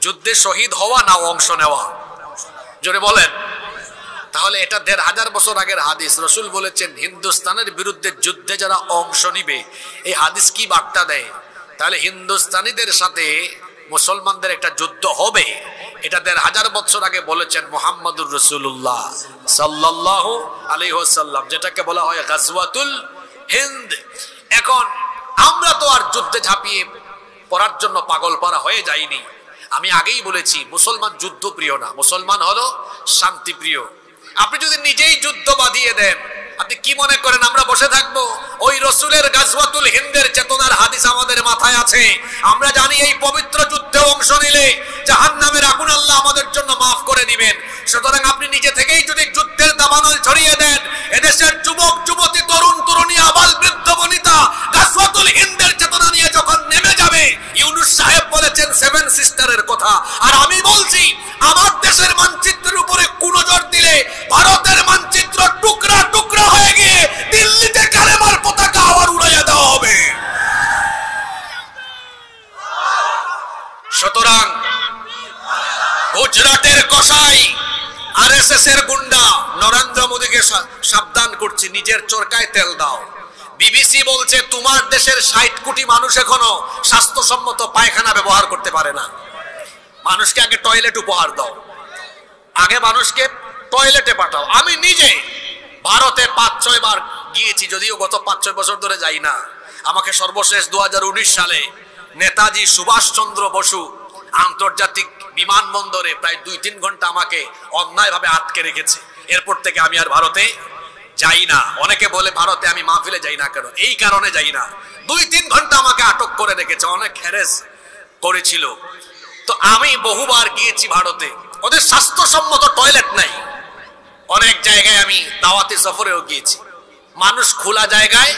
যুদ্ধে শহীদ হওয়া না অংশ নেওয়া? জোরে বলেন। তাহলে এটা 1500 বছর আগের হাদিস। রাসূল বলেছেন হিন্দুস্তানের বিরুদ্ধে যুদ্ধে যারা অংশ নিবে। এই হাদিস কি বার্তা দেয়? তাহলে হিন্দুস্তানিদের সাথে মুসলমানদের একটা যুদ্ধ হবে। এটা 1500 বছর আগে বলেছেন মুহাম্মদুর রাসূলুল্লাহ সাল্লাল্লাহু আলাইহি ওয়াসাল্লাম, যেটাকে বলা হয় গাজওয়াতুল হিন্দ। এখন আমরা তো আর যুদ্ধে ঝাঁপিয়ে পড়ার জন্য পাগল পারা হয়ে যাইনি। আমি আগেই বলেছি মুসলমান যুদ্ধ প্রিয় না, মুসলমান হলো শান্তি প্রিয়। আপনি যদি নিজেই যুদ্ধ বাঁধিয়ে দেন, আপনি কি মনে করেন আমরা বসে থাকবো? ওই রসুলের গাজওয়াতুল হিন্দের চেতনার হাদিস আমাদের মাথায় আছে। আমরা জানি এই পবিত্র যুদ্ধে অংশ নিলে জাহান্নামের আগুন আল্লাহ আমাদের জন্য মাফ করে দিবেন। সুতরাং আপনি নিজে থেকেই যদি যুদ্ধের দাবানল ছড়িয়ে দেন, এদেশের যুবক যুবতী, তরুণ তরুণী, আবাল বৃদ্ধ বনিতা গাজওয়াতুল হিন্দের চেতনা নিয়ে যখন নেমে যাবে, ইউনূস সাহেব বলেছেন 7 সিস্টারের কথা, আর আমি বলছি আমার দেশের মানচিত্রের উপরে কুনজর দিলে ভারতের মানচিত্র টুকরা টুকরা হয়ে গিয়ে দিল্লিতে কালেমার পতাকা আবার উড়াইয়া দেওয়া হবে। সুতরাং গুজরাটের কসাই, আরএসএস এর গুন্ডা নরেন্দ্র মোদীকে সাবধান করছি, নিজের চরকায় তেল দাও। বিবিসি বলছে তোমার দেশের 60 কোটি মানুষ এখনো স্বাস্থ্যসম্মত পায়খানা ব্যবহার করতে পারে না। মানুষকে আগে টয়লেট উপহার দাও, আগে মানুষকে টয়লেটে পাঠাও। আমি নিজে ভারতে 5-6 বার গিয়েছি, যদিও গত 5-6 বছর ধরে যাই না। আমাকে সর্বশেষ 2019 সালে নেতাজি সুভাষচন্দ্র বসু আন্তর্জাতিক বিমানবন্দরে প্রায় 2-3 ঘন্টা আমাকে অন্যায়ভাবে আটকে রেখেছে। এরপর থেকে আমি আর ভারতে যাই না। অনেকে বলে ভারতে আমি মাহফিলে যাই না কেন? এই কারণে যাই না, 2-3 ঘন্টা আমাকে আটক করে রেখেছে, অনেক হ্যারেস করেছিল। তো আমি বহুবার গিয়েছি ভারতে, ওদের স্বাস্থ্যসম্মত টয়লেট নাই। অনেক জায়গায় আমি দাওয়াতি সফরেও গিয়েছি, মানুষ খোলা জায়গায়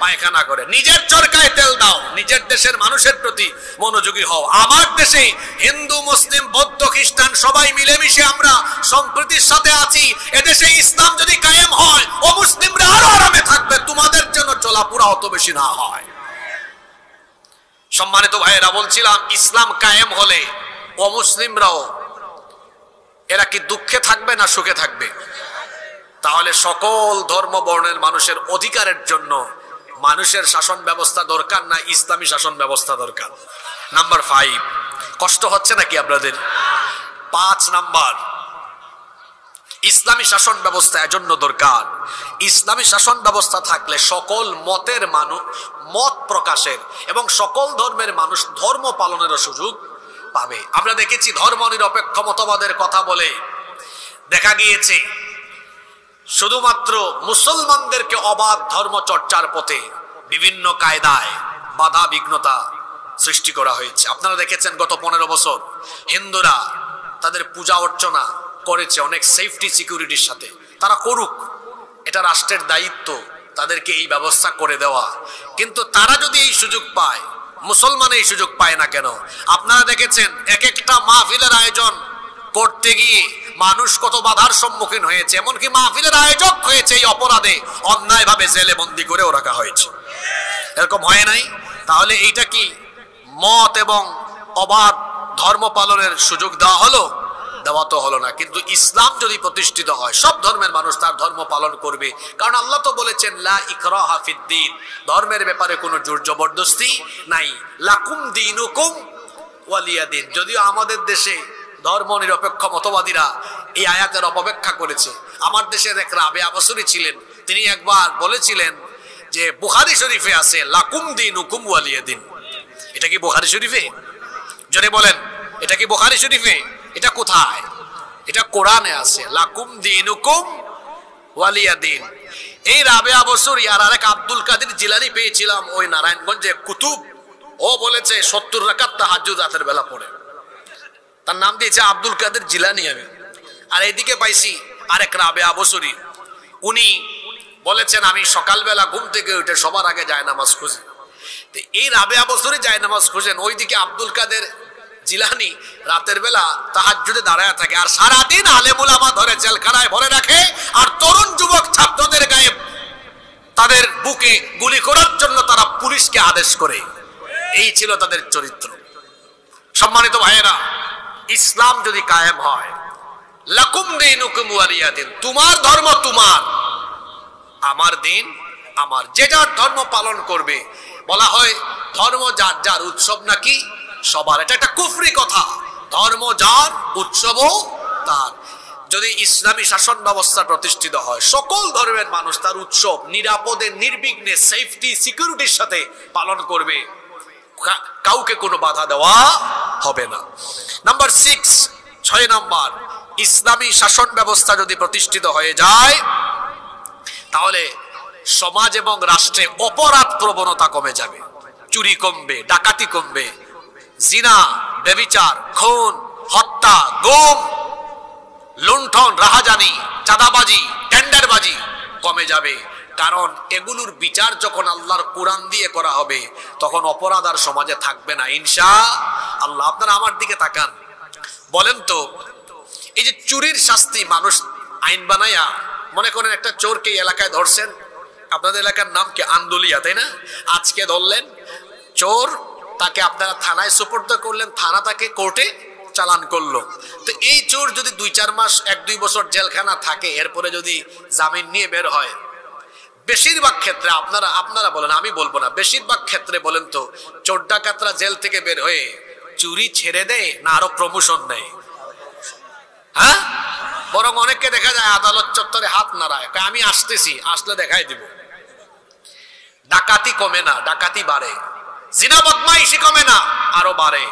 পায়খানা করে। নিজের চরকায় তেল দাও, নিজের দেশের মানুষের প্রতি মনোযোগী হও। আমার দেশে হিন্দু মুসলিম বৌদ্ধ খ্রিস্টান সবাই মিলেমিশে আমরা সম্প্রীতির সাথে আছি। এদেশে ইসলাম যদি কায়েম হয়, ও মুসলিমরা আরো আরামে থাকবে, তোমাদের জন্য চলাপুরা অত বেশি না হয়। সম্মানিত ভাইয়েরা, বলছিলাম ইসলাম কায়েম হলে অমুসলিমরাও এরা কি দুঃখে থাকবে না সুখে থাকবে? তাহলে সকল ধর্ম বর্ণের মানুষের অধিকারের জন্য মানুষের শাসন ব্যবস্থা দরকার না ইসলামী শাসন ব্যবস্থা দরকার? নাম্বার 5, কষ্ট হচ্ছে নাকি আপনাদের? 5 নাম্বার, ইসলামী শাসন ব্যবস্থা এজন্য দরকার। ইসলামী শাসন ব্যবস্থা থাকলে সকল মতের মানুষ মত প্রকাশের এবং সকল ধর্মের মানুষ ধর্ম পালনেরও সুযোগ পাবে। আমরা দেখেছি ধর্ম নিরপেক্ষ মতবাদের কথা বলে দেখা গিয়েছে শুধুমাত্র মুসলমানদেরকে অবাধ ধর্ম চর্চার পথে বিভিন্ন কায়দায় বাধা বিঘ্নতা সৃষ্টি করা হয়েছে। আপনারা দেখেছেন গত 15 বছর হিন্দুরা তাদের পূজা অর্চনা করেছে অনেক সেফটি সিকিউরিটির সাথে। তারা করুক, এটা রাষ্ট্রের দায়িত্ব তাদেরকে এই ব্যবস্থা করে দেওয়া। কিন্তু তারা যদি এই সুযোগ পায়, মুসলমান এই সুযোগ পায় না কেন? আপনারা দেখেছেন এক একটা মাহফিলের আয়োজন করতে গিয়ে মানুষ কত বাধার সম্মুখীন হয়েছে, এমনকি মাহফিলের আয়োজক হয়েছে এই অপরাধে অন্যায়ভাবে জেলে বন্দী করেও রাখা হয়েছে। এরকম হয় নাই? তাহলে এইটা কি মত এবং অবাধ ধর্ম পালনের সুযোগ দেওয়া হলো? দেওয়া তো হলো না। কিন্তু ইসলাম যদি প্রতিষ্ঠিত হয়, সব ধর্মের মানুষ তার ধর্ম পালন করবে। কারণ আল্লাহ তো বলেছেন লা ইকরাহা ফিদ্দিন, ধর্মের ব্যাপারে কোনো জোর জবরদস্তি নাই। লাকুম দীনুকুম ওয়ালিয়া দিন। যদিও আমাদের দেশে ধর্ম নিরপেক্ষ মতবাদীরা এই আয়াতের অপব্যাখ্যা করেছে। আমার দেশের এক রাবেয়া বসরি ছিলেন, তিনি একবার বলেছিলেন যে বুখারী শরীফে আছে লাকুম দীনুকুম ওয়ালিয়া দিন। এটা কি বুখারী শরীফে? জোরে বলেন, এটা কি বুখারী শরীফে? এটা কোথায়? এটা কোরআনে আছে লাকুম দীনুকুম ওয়ালিয়া দিন। এই রাবেয়া বসরি আর আরেক আব্দুল কাদের জিলানী পেয়েছিলাম ওই নারায়ণগঞ্জে কুতুব। ও বলেছে 70 রাকাত তাহাজ্জুদ রাতের বেলা পড়ে, তার নাম দিয়েছে আব্দুল কাদের জিলানী আমি। আর এইদিকে পাইছি আরেক রাবেয়া বসরি, উনি বলেছেন আমি সকালবেলা ঘুম থেকে উঠে সবার আগে জায়নামাজ খুঁজি। এই রাবেয়া বসরি জায়নামাজ খুঁজেন, ওইদিকে আব্দুল কাদের জিলানী রাতের বেলা তাহাজ্জুদে দাঁড়ায় থাকে। আর সারাদিন আলেম উলামা ধরে জেলখানায় ভরে রাখে, আর তরুণ যুবক ছাত্রদের গায়ে তাদের বুকে গুলি করার জন্য তারা পুলিশকে আদেশ করে। এই ছিল তাদের চরিত্র। সম্মানিত ভাইয়েরা, ইসলাম যদি কায়েম হয়, লাকুম দীনুকুম ওয়ালিয়া দিন, তোমার ধর্ম তোমার, আমার দিন আমার, যে যার ধর্ম পালন করবে। বলা হয় ধর্ম যার যার, উৎসব নাকি সবার। এটা একটা কুফরি কথা। ধর্ম যার, উৎসবও তার। যদি ইসলামী শাসন ব্যবস্থা প্রতিষ্ঠিত হয়, সকল ধর্মের মানুষ তার উৎসব নিরাপদে নির্বিঘ্নে সেফটি সিকিউরিটির সাথে পালন করবে। কাউকে কোনো বাধা দেওয়া হবে না। নাম্বার 6, 6 নাম্বার, ইসলামী শাসন ব্যবস্থা যদি প্রতিষ্ঠিত হয়ে যায় তাহলে সমাজ এবং রাষ্ট্রে অপরাধ প্রবণতা কমে যাবে, চুরি কমবে, ডাকাতি কমবে, জিনা, ব্যভিচার, খুন, হত্যা, গুম, লুণ্ঠন, রাহাজানি, চাঁদাবাজি, টেন্ডারবাজি কমে যাবে। কারণ এগুলোর বিচার যখন আল্লাহর কোরআন দিয়ে করা হবে তখন অপরাধ আর সমাজে থাকবে না ইনশাআল্লাহ। আপনারা আমার দিকে তাকান, বলেন তো এই যে চুরির শাস্তি মানুষ আইন বানায়া, মনে করেন একটা চোরকে এলাকায় ধরছেন, আপনাদের এলাকার নাম কি আন্দুলিয়া, তাই না? আজকে ধরলেন চোর, তাকে আপনারা থানায় সুপর্দ করলেন, থানা তাকে কোর্টে চালান করলো। তো এই চোর যদি 2-4 মাস 1-2 বছর জেলখানা থাকে, এরপরে যদি জামিন নিয়ে বের হয়, বেশিরভাগ ক্ষেত্রে আপনারা বলেন, আমি বলবো না, বেশিরভাগ ক্ষেত্রে বলেন তো চোর ডাকাতরা জেল থেকে বের হয়ে চুরি ছেড়ে দেয় না আরো প্রমোশন নেয়? হ্যাঁ, বরং অনেককে দেখা যায় আদালত চত্বরে হাত নাড়ায়, আমি আসতেছি, আসলে দেখাই দিব। ডাকাতি কমে না, ডাকাতি বাড়ে। জিনা বদমাইশি কমে না, আরো বাড়ে।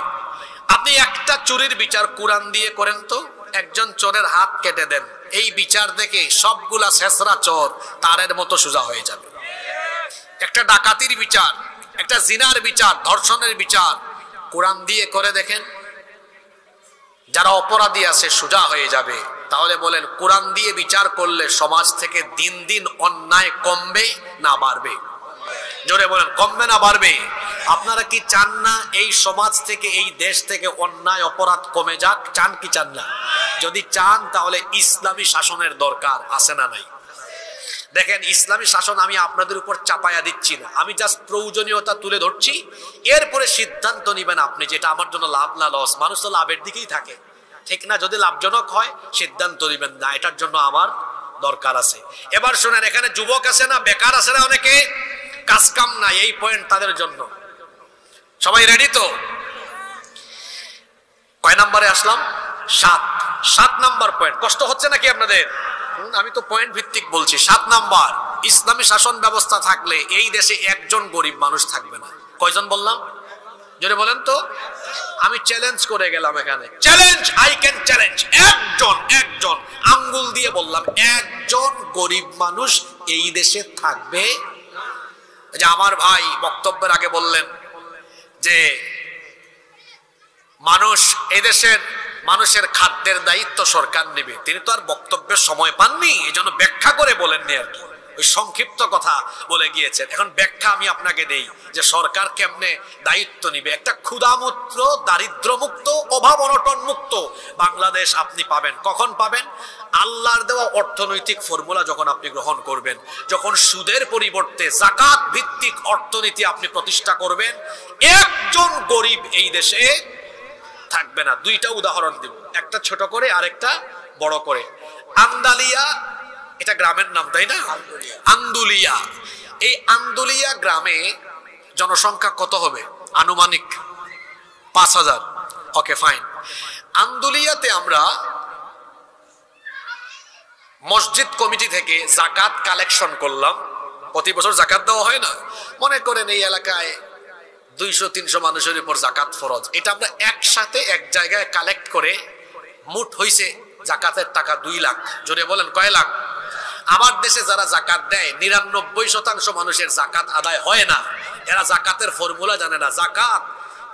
আপনি একটা চুরির বিচার কোরআন দিয়ে করেন তো, একজন চোরের হাত কেটে দেন, এই বিচার দেখে সবগুলা শেষরা চোর তারের মতো সোজা হয়ে যাবে। একটা ডাকাতির বিচার, একটা জিনার বিচার, ধর্ষণের বিচার কোরআন দিয়ে করে দেখেন, যারা অপরাধী আছে সোজা হয়ে যাবে। তাহলে বলেন কোরআন দিয়ে বিচার করলে সমাজ থেকে দিন দিন অন্যায় কমবে না বাড়বে? জোরে বলেন, কমবে না বাড়বে? আপনারা কি চান না এই সমাজ থেকে, এই দেশ থেকে অন্যায় অপরাধ কমে যাক? চান কি চান না? যদি চান তাহলে ইসলামী শাসনের দরকার আছে না নাই? দেখেন, ইসলামী শাসন আমি আপনাদের উপর চাপায়া দিচ্ছি না, আমি জাস্ট প্রয়োজনীয়তা তুলে ধরছি, এরপরে সিদ্ধান্ত নিবেন আপনি যেটা আমার জন্য লাভ না লস। মানুষ তো লাভের দিকেই থাকে, ঠিক না? যদি লাভজনক হয় সিদ্ধান্ত নিবেন, না এটার জন্য আমার দরকার আছে। এবার শোনেন, এখানে যুবক আছে না, বেকার আছে না, অনেকে কাজ কাম নাই, এই পয়েন্ট তাদের জন্য। সবাই রেডি তো? কয় নাম্বারে আসলাম? 7 নাম্বার পয়েন্ট। কষ্ট হচ্ছে নাকি আপনাদের? আমি তো পয়েন্ট ভিত্তিক বলছি। 7 নাম্বার, ইসলামী শাসন ব্যবস্থা থাকলে এই দেশে একজন গরিব মানুষ থাকবে না। কয়জন বললাম? জোরে বলেন তো। আমি চ্যালেঞ্জ করে গেলাম এখানে, চ্যালেঞ্জ, আই ক্যান চ্যালেঞ্জ, একজন আঙ্গুল দিয়ে বললাম, একজন গরিব মানুষ এই দেশে থাকবে। যে আমার ভাই বক্তব্যের আগে বললেন যে মানুষ, এদেশের মানুষের খাদ্যের দায়িত্ব সরকার নেবে, তিনি তো আর বক্তব্যের সময় পাননি, এই জন্য ব্যাখ্যা করে বলেননি আর কি, ওই সংক্ষিপ্ত কথা বলে গিয়েছেন। এখন ব্যাখ্যা আমি আপনাকে দেই যে সরকার কেমনে দায়িত্ব নিবে। একটা ক্ষুধামুক্ত, দারিদ্র মুক্ত, অভাব অনটন মুক্ত বাংলাদেশ আপনি পাবেন। কখন পাবেন? আল্লাহর দেওয়া অর্থনৈতিক ফর্মুলা যখন আপনি গ্রহণ করবেন, যখন সুদের পরিবর্তে যাকাত ভিত্তিক অর্থনীতি আপনি প্রতিষ্ঠা করবেন, একজন গরিব এই দেশে থাকবে না। 2টা উদাহরণ দিব, একটা ছোট করে আরেকটা বড় করে। আন্দালিয়া, এটা গ্রামের নাম তাই না? আন্দুলিয়া। এই আন্দুলিয়া গ্রামে জনসংখ্যা কত হবে? আনুমানিক 5000। Okay fine. আন্দুলিয়াতে আমরা মসজিদ কমিটি থেকে যাকাত কালেকশন করলাম। প্রতি বছর যাকাত দেওয়া হয় না? মনে করেন এই এলাকায় 200-300 মানুষের উপর যাকাত ফরজ। এটা আমরা একসাথে এক জায়গায় কালেক্ট করে মোট হইছে যাকাতের টাকা 2 লাখ। জোরে বলেন কয় লাখ? আমার দেশে যারা যাকাত দেয় 99% মানুষের যাকাত আদায় হয় না। এরা যাকাতের ফর্মুলা জানে না। যাকাত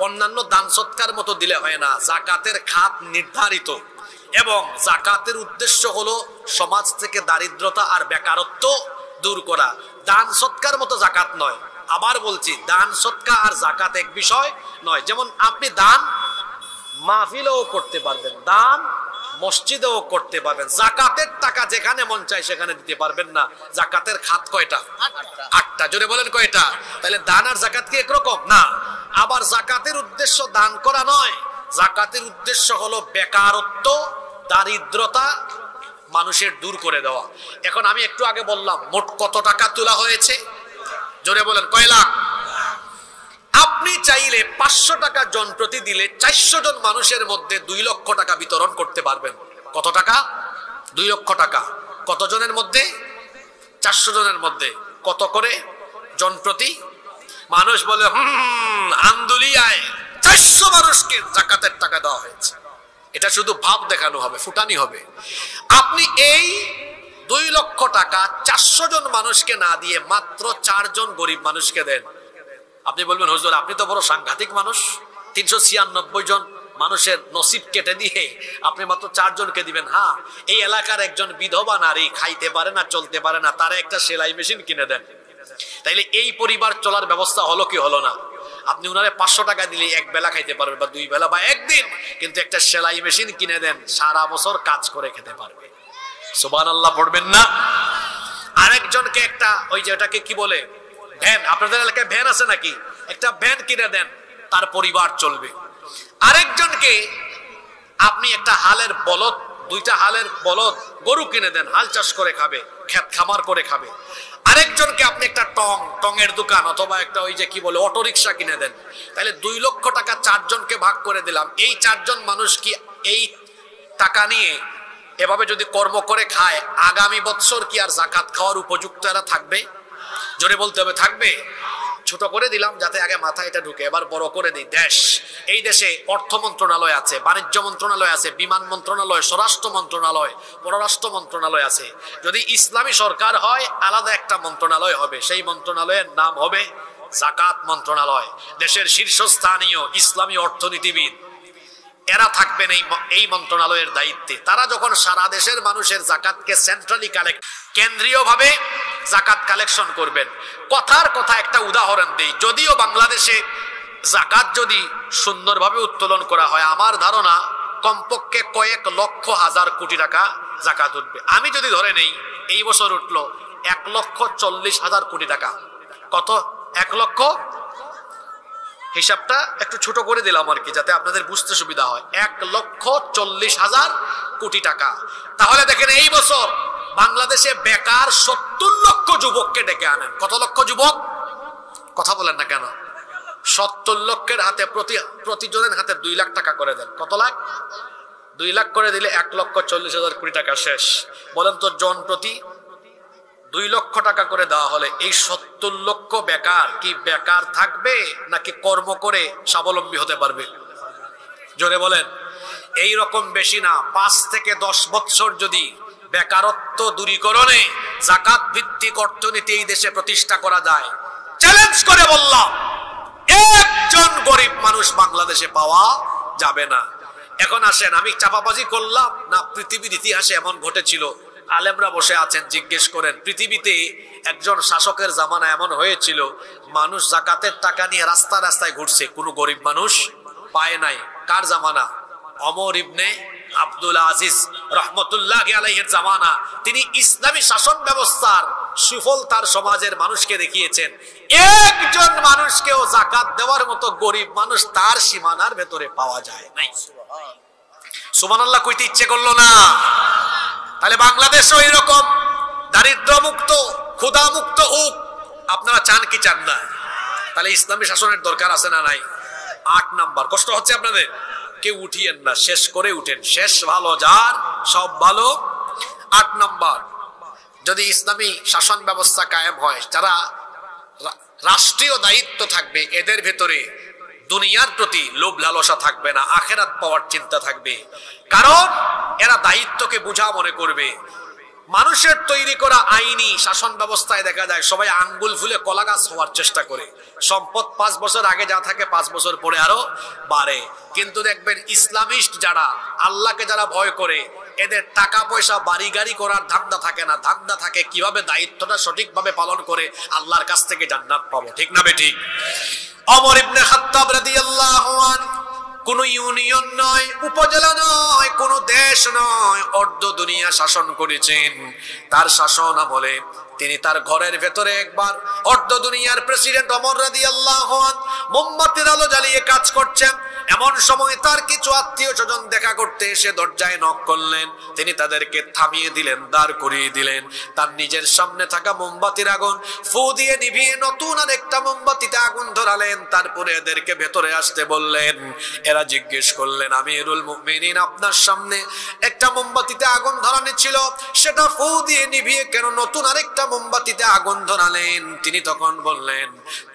অন্যান্য দান সৎকার মতো দিলে হয় না, যাকাতের খাত নির্ধারিত, এবং যাকাতের উদ্দেশ্য হলো সমাজ থেকে দারিদ্রতা আর বেকারত্ব দূর করা। দান সৎকার মতো যাকাত নয়। আবার বলছি, দান সৎকা আর যাকাত এক বিষয় নয়। যেমন আপনি দান মাহফিলেও করতে পারবেন, দান মসজিদেও করতে পারবেন, যাকাতের টাকা যেখানে মন চায় সেখানে দিতে পারবেন না। যাকাতের খাত কয়টা? 8টা। জোরে বলেন কয়টা? তাহলে দান আর যাকাত কি একরকম না? আবার যাকাতের উদ্দেশ্য দান করা নয়, যাকাতের উদ্দেশ্য হলো বেকারত্ব, দারিদ্রতা মানুষের দূর করে দেওয়া। এখন আমি একটু আগে বললাম মোট কত টাকা তোলা হয়েছে? জোরে বলেন কয় লাখ? আপনি চাইলে 500 টাকা জন প্রতি দিলে 400 জন মানুষের মধ্যে 2 লক্ষ টাকা বিতরণ করতে পারবেন। কত টাকা? 2 লক্ষ টাকা। কত জনের মধ্যে? 400 জনের মধ্যে। কত করে জন প্রতি? মানুষ বলে আন্দুলিয়ায় 400 মানুষকে যাকাতের টাকা দেওয়া হয়েছে। এটা শুধু ভাব দেখানো হবে, ফুটানি হবে। আপনি এই 2 লক্ষ টাকা 400 জন মানুষকে না দিয়ে মাত্র 4 জন গরিব মানুষকে দেন। আপনি বলবেন হুজুর আপনি তো বড় সাংঘাতিক মানুষ, 396 জন মানুষের নসিব কেটে দিয়ে আপনি মাত্র 4 জনকে দিবেন। হ্যাঁ, এই এলাকার একজন বিধবা নারী খাইতে পারে না, চলতে পারে না, তারা একটা সেলাই মেশিন কিনে দেন। তাইলে এই পরিবার চলার ব্যবস্থা হলো কি হলো না? আপনি উনারে 500 টাকা দিলে এক বেলা খাইতে পারবে, বা 2 বেলা, বা একদিন। কিন্তু একটা সেলাই মেশিন কিনে দেন, সারা বছর কাজ করে খেতে পারবে। সুবহানাল্লাহ পড়বেন না? আরেকজনকে একটা ওই যে ওটাকে কি বলে, ভ্যান, আপনাদের এলাকায় ভ্যান আছে নাকি? একটা ভ্যান কিনে দেন, তার পরিবার চলবে। আরেকজনকে আপনি একটা হালের বলদ, 2টা হালের বলদ গরু কিনে দেন, হাল চাষ করে খাবে, ক্ষেত খামার করে খাবে। আরেকজনকে আপনি একটা টঙের দোকান অথবা একটা ওই যে কি বলে অটো রিক্সা কিনে দেন। তাহলে 2 লক্ষ টাকা 4 জনকে ভাগ করে দিলাম। এই 4 জন মানুষ কি এই টাকা নিয়ে এভাবে যদি কর্ম করে খায়, আগামী বছর কি আর যাকাত খাওয়ার উপযুক্ত এরা থাকবে? জোরে বলতে হবে, থাকবে? ছোট করে দিলাম যাতে আগে মাথায় এটা ঢুকে, এবার বড় করে দিই। এই দেশে অর্থ মন্ত্রণালয় আছে, বাণিজ্য মন্ত্রণালয় আছে, বিমান মন্ত্রণালয়, স্বরাষ্ট্র মন্ত্রণালয়, পররাষ্ট্র মন্ত্রণালয় আছে। যদি ইসলামী সরকার হয় আলাদা একটা মন্ত্রণালয় হবে, সেই মন্ত্রণালয়ের নাম হবে যাকাত মন্ত্রণালয়। দেশের শীর্ষস্থানীয় ইসলামী অর্থনীতিবিদ এরা থাকবেন এই মন্ত্রণালয়ের দায়িত্বে। তারা যখন সারা দেশের মানুষের যাকাতকে সেন্ট্রালি কেন্দ্রীয়ভাবে যাকাত কালেকশন করবেন। কথার কথা একটা উদাহরণ দেই, যদিও বাংলাদেশে যাকাত যদি সুন্দরভাবে উত্তোলন করা হয়, আমার ধারণা কমপক্ষে কয়েক লক্ষ হাজার কোটি টাকা যাকাত উঠবে। আমি যদি ধরে নেই এই বছর উঠলো 1,40,000 কোটি টাকা। কত? 1 লক্ষ, হিসাবটা একটু ছোট করে দিলাম আর কি, যাতে আপনাদের বুঝতে সুবিধা হয়। 1,40,000 কোটি টাকা। তাহলে দেখেন এই বছর বাংলাদেশে বেকার 70 লক্ষ যুবককে ডেকে আনেন। কত লক্ষ যুবক? কথা বলেন না কেন? 70 লক্ষের হাতে প্রতিজনের হাতে 2 লাখ টাকা করে দেন। কত লাখ? 2 লাখ করে দিলে 1,40,000 কোটি টাকা শেষ। বলেন তো জন প্রতি 2 লক্ষ টাকা করে দেওয়া হলে এই 70 লক্ষ বেকার কি বেকার থাকবে নাকি কর্ম করে স্বাবলম্বী হতে পারবে? জোরে বলেন। এই রকম বেশি না, 5 থেকে 10 বছর যদি বেকারত্ব দূরীকরণে যাকাত ভিত্তিক অর্থনীতি এই দেশে প্রতিষ্ঠা করা যায়, চ্যালেঞ্জ করে বললাম একজন গরিব মানুষ বাংলাদেশে পাওয়া যাবে না। এখন আসেন, আমি চাপাবাজি করলাম না, পৃথিবীর ইতিহাসে এমন ঘটেছিল। আলেমরা বসে আছেন, জিজ্ঞেস করেন পৃথিবীতে একজন শাসকের জামানা এমন হয়েছিল মানুষ যাকাতের টাকা নিয়ে রাস্তায় রাস্তায় ঘুরছে, কোনো গরিব মানুষ পায় নাই। কার জামানা? ওমর ইবনে আব্দুল আজিজ রহমতুল্লাহি আলাইহির জামানা। তিনি ইসলামী শাসন ব্যবস্থার সুফল তার সমাজের মানুষকে দেখিয়েছেন। একজন মানুষকেও যাকাত দেওয়ার মতো গরিব মানুষ তার সীমানার ভেতরে পাওয়া যায় নাই। সুবহানাল্লাহ কইতে ইচ্ছে করলো না? তাহলে বাংলাদেশও এরকম দারিদ্র মুক্ত, ক্ষুধা মুক্ত হোক। আপনারা চান কি চান না? তাহলে ইসলামী শাসনের দরকার আছে না নাই? 8 নাম্বার। কষ্ট হচ্ছে আপনাদের? কেউ উঠিয়েন না, শেষ করে উঠেন। শেষ ভালো যার, সব ভালো। 8 নাম্বার, যদি ইসলামী শাসন ব্যবস্থা কায়েম হয়, যারা রাষ্ট্রীয় দায়িত্ব থাকবে এদের ভেতরে দুনিয়ার প্রতি লোভ লালসা থাকবে না, আখেরাত পাওয়ার চিন্তা থাকবে। কারণ এরা দায়িত্বকে বোঝা মনে করবে। মানুষের তৈরি করা আইনি শাসন ব্যবস্থায় দেখা যায় সবাই আঙ্গুল ফুলে কলা গাছ হওয়ার চেষ্টা করে। সম্পদ 5 বছর আগে যা থাকে 5 বছর পরে আরো বাড়ে। কিন্তু দেখবেন ইসলামিস্ট যারা, আল্লাহকে যারা ভয় করে, এদের টাকা পয়সা বাড়ি গাড়ি করার ধান্দা থাকে না। ধান্দা থাকে কিভাবে দায়িত্বটা সঠিকভাবে পালন করে আল্লাহর কাছ থেকে জান্নাত পাবো। ঠিক না বেঠিক? ওমর ইবনে খাত্তাব রাদিয়াল্লাহু আনহু কোন ইউনিয়ন নয়, উপজেলা নয়, কোন দেশ নয়, অর্ধ দুনিয়া শাসন করেছেন। তার শাসন আমলে তিনি তার ঘরের ভেতরে একবার অর্ধ দুনিয়ার প্রেসিডেন্ট ওমর রাদিয়াল্লাহু আনহু মোমবাতির আলো জ্বালিয়ে কাজ করছেন। এমন সময় তার কিছু আত্মীয় স্বজন দেখা করতে এসে দরজায় নক করলেন। তিনি তাদেরকে থামিয়ে দিলেন, দাঁড় করিয়ে দিলেন। তার নিজের সামনে থাকা মোমবাতির আগুন ফু দিয়ে নিভিয়ে নতুন আর একটা মোমবাতিতে আগুন ধরালেন। তারপরে এদেরকে ভেতরে আসতে বললেন। এরা জিজ্ঞেস করলেন, আমিরুল মুমিনিন, আপনার সামনে একটা মোমবাতিতে আগুন ধরানো ছিল, সেটা ফু দিয়ে নিভিয়ে কেন নতুন আরেকটা মোমবাতিতে আগুন ধরালেন? তিনি তখন বললেন,